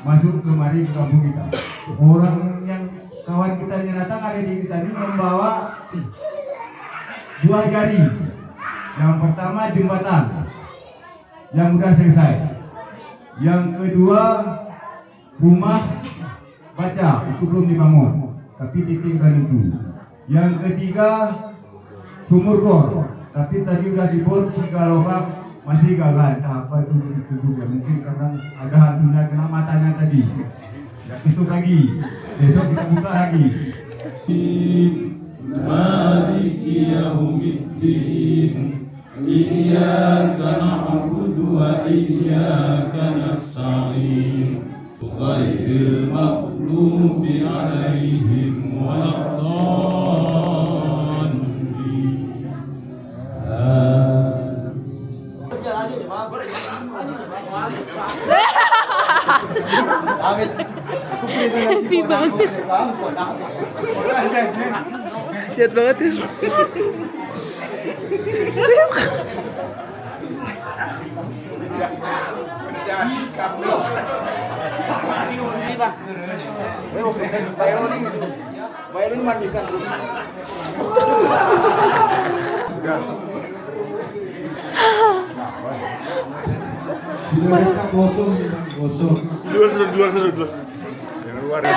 S8: masuk kemari ke kampung kita. Orang yang kawan kita yang datang ada di kita ini membawa 2 jari. Yang pertama jembatan yang udah selesai. Yang kedua rumah baca itu belum dibangun, tapi ditinggal itu. Yang ketiga sumur bor, tapi tadi udah dibor 3 lubang masih gagal. Entah apa itu ya, mungkin karena ada hantunya kena matanya tadi. Ya tutup lagi, besok kita buka lagi. Maliki yaumiddin, iyyaka na'budu wa iyyaka nasta'in, ghairil maghdubi 'alaihim waladdallin.
S1: Happy banget. Lihat banget ya.
S8: Sudah gosong, gosong.
S3: Di luar. Jangan luar ya.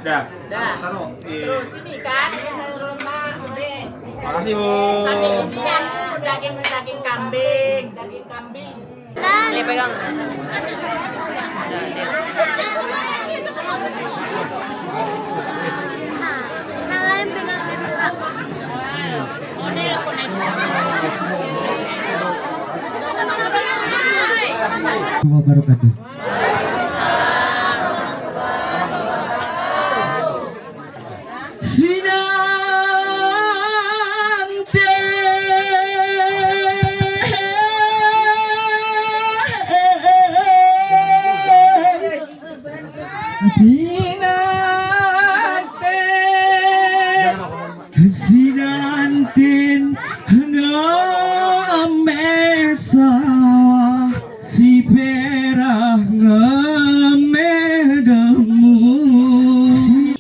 S5: Dah.
S16: Taruh. Terus ini kan sayur lemak udah.
S5: Makasih, Bu.
S16: Sambil ini kan daging kambing.
S17: Dia pegang.
S8: Wabarakatuh. Sinantin ngamesawa si perah ngamedemu si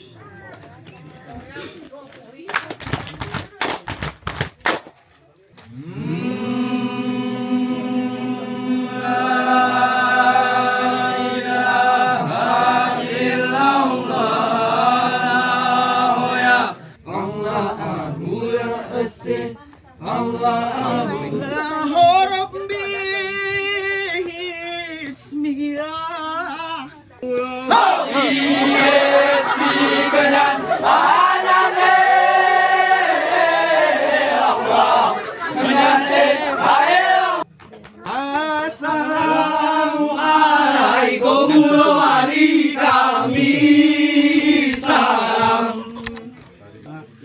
S8: Assalamualaikum hari kami salam.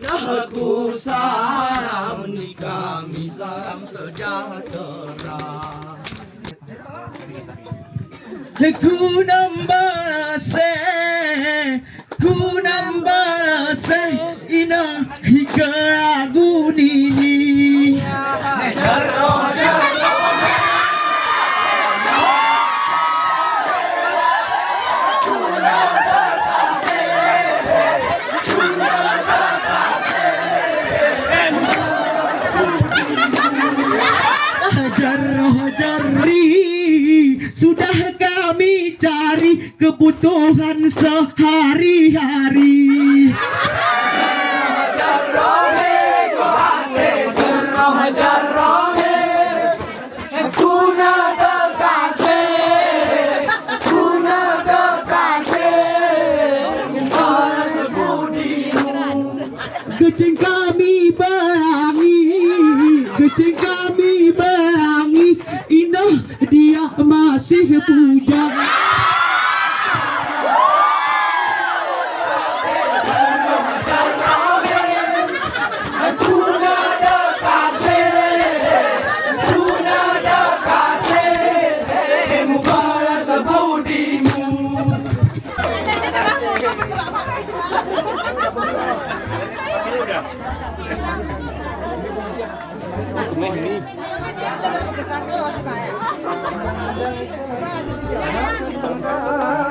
S8: Aku salam di kami salam sejahtera. Ku nambase ina hikalagu nini. Hajar-hajari sudah kami cari kebutuhan sehari-hari. Geceng kami berangi, geceng kami berangi, indah dia masih puja.
S16: Kesana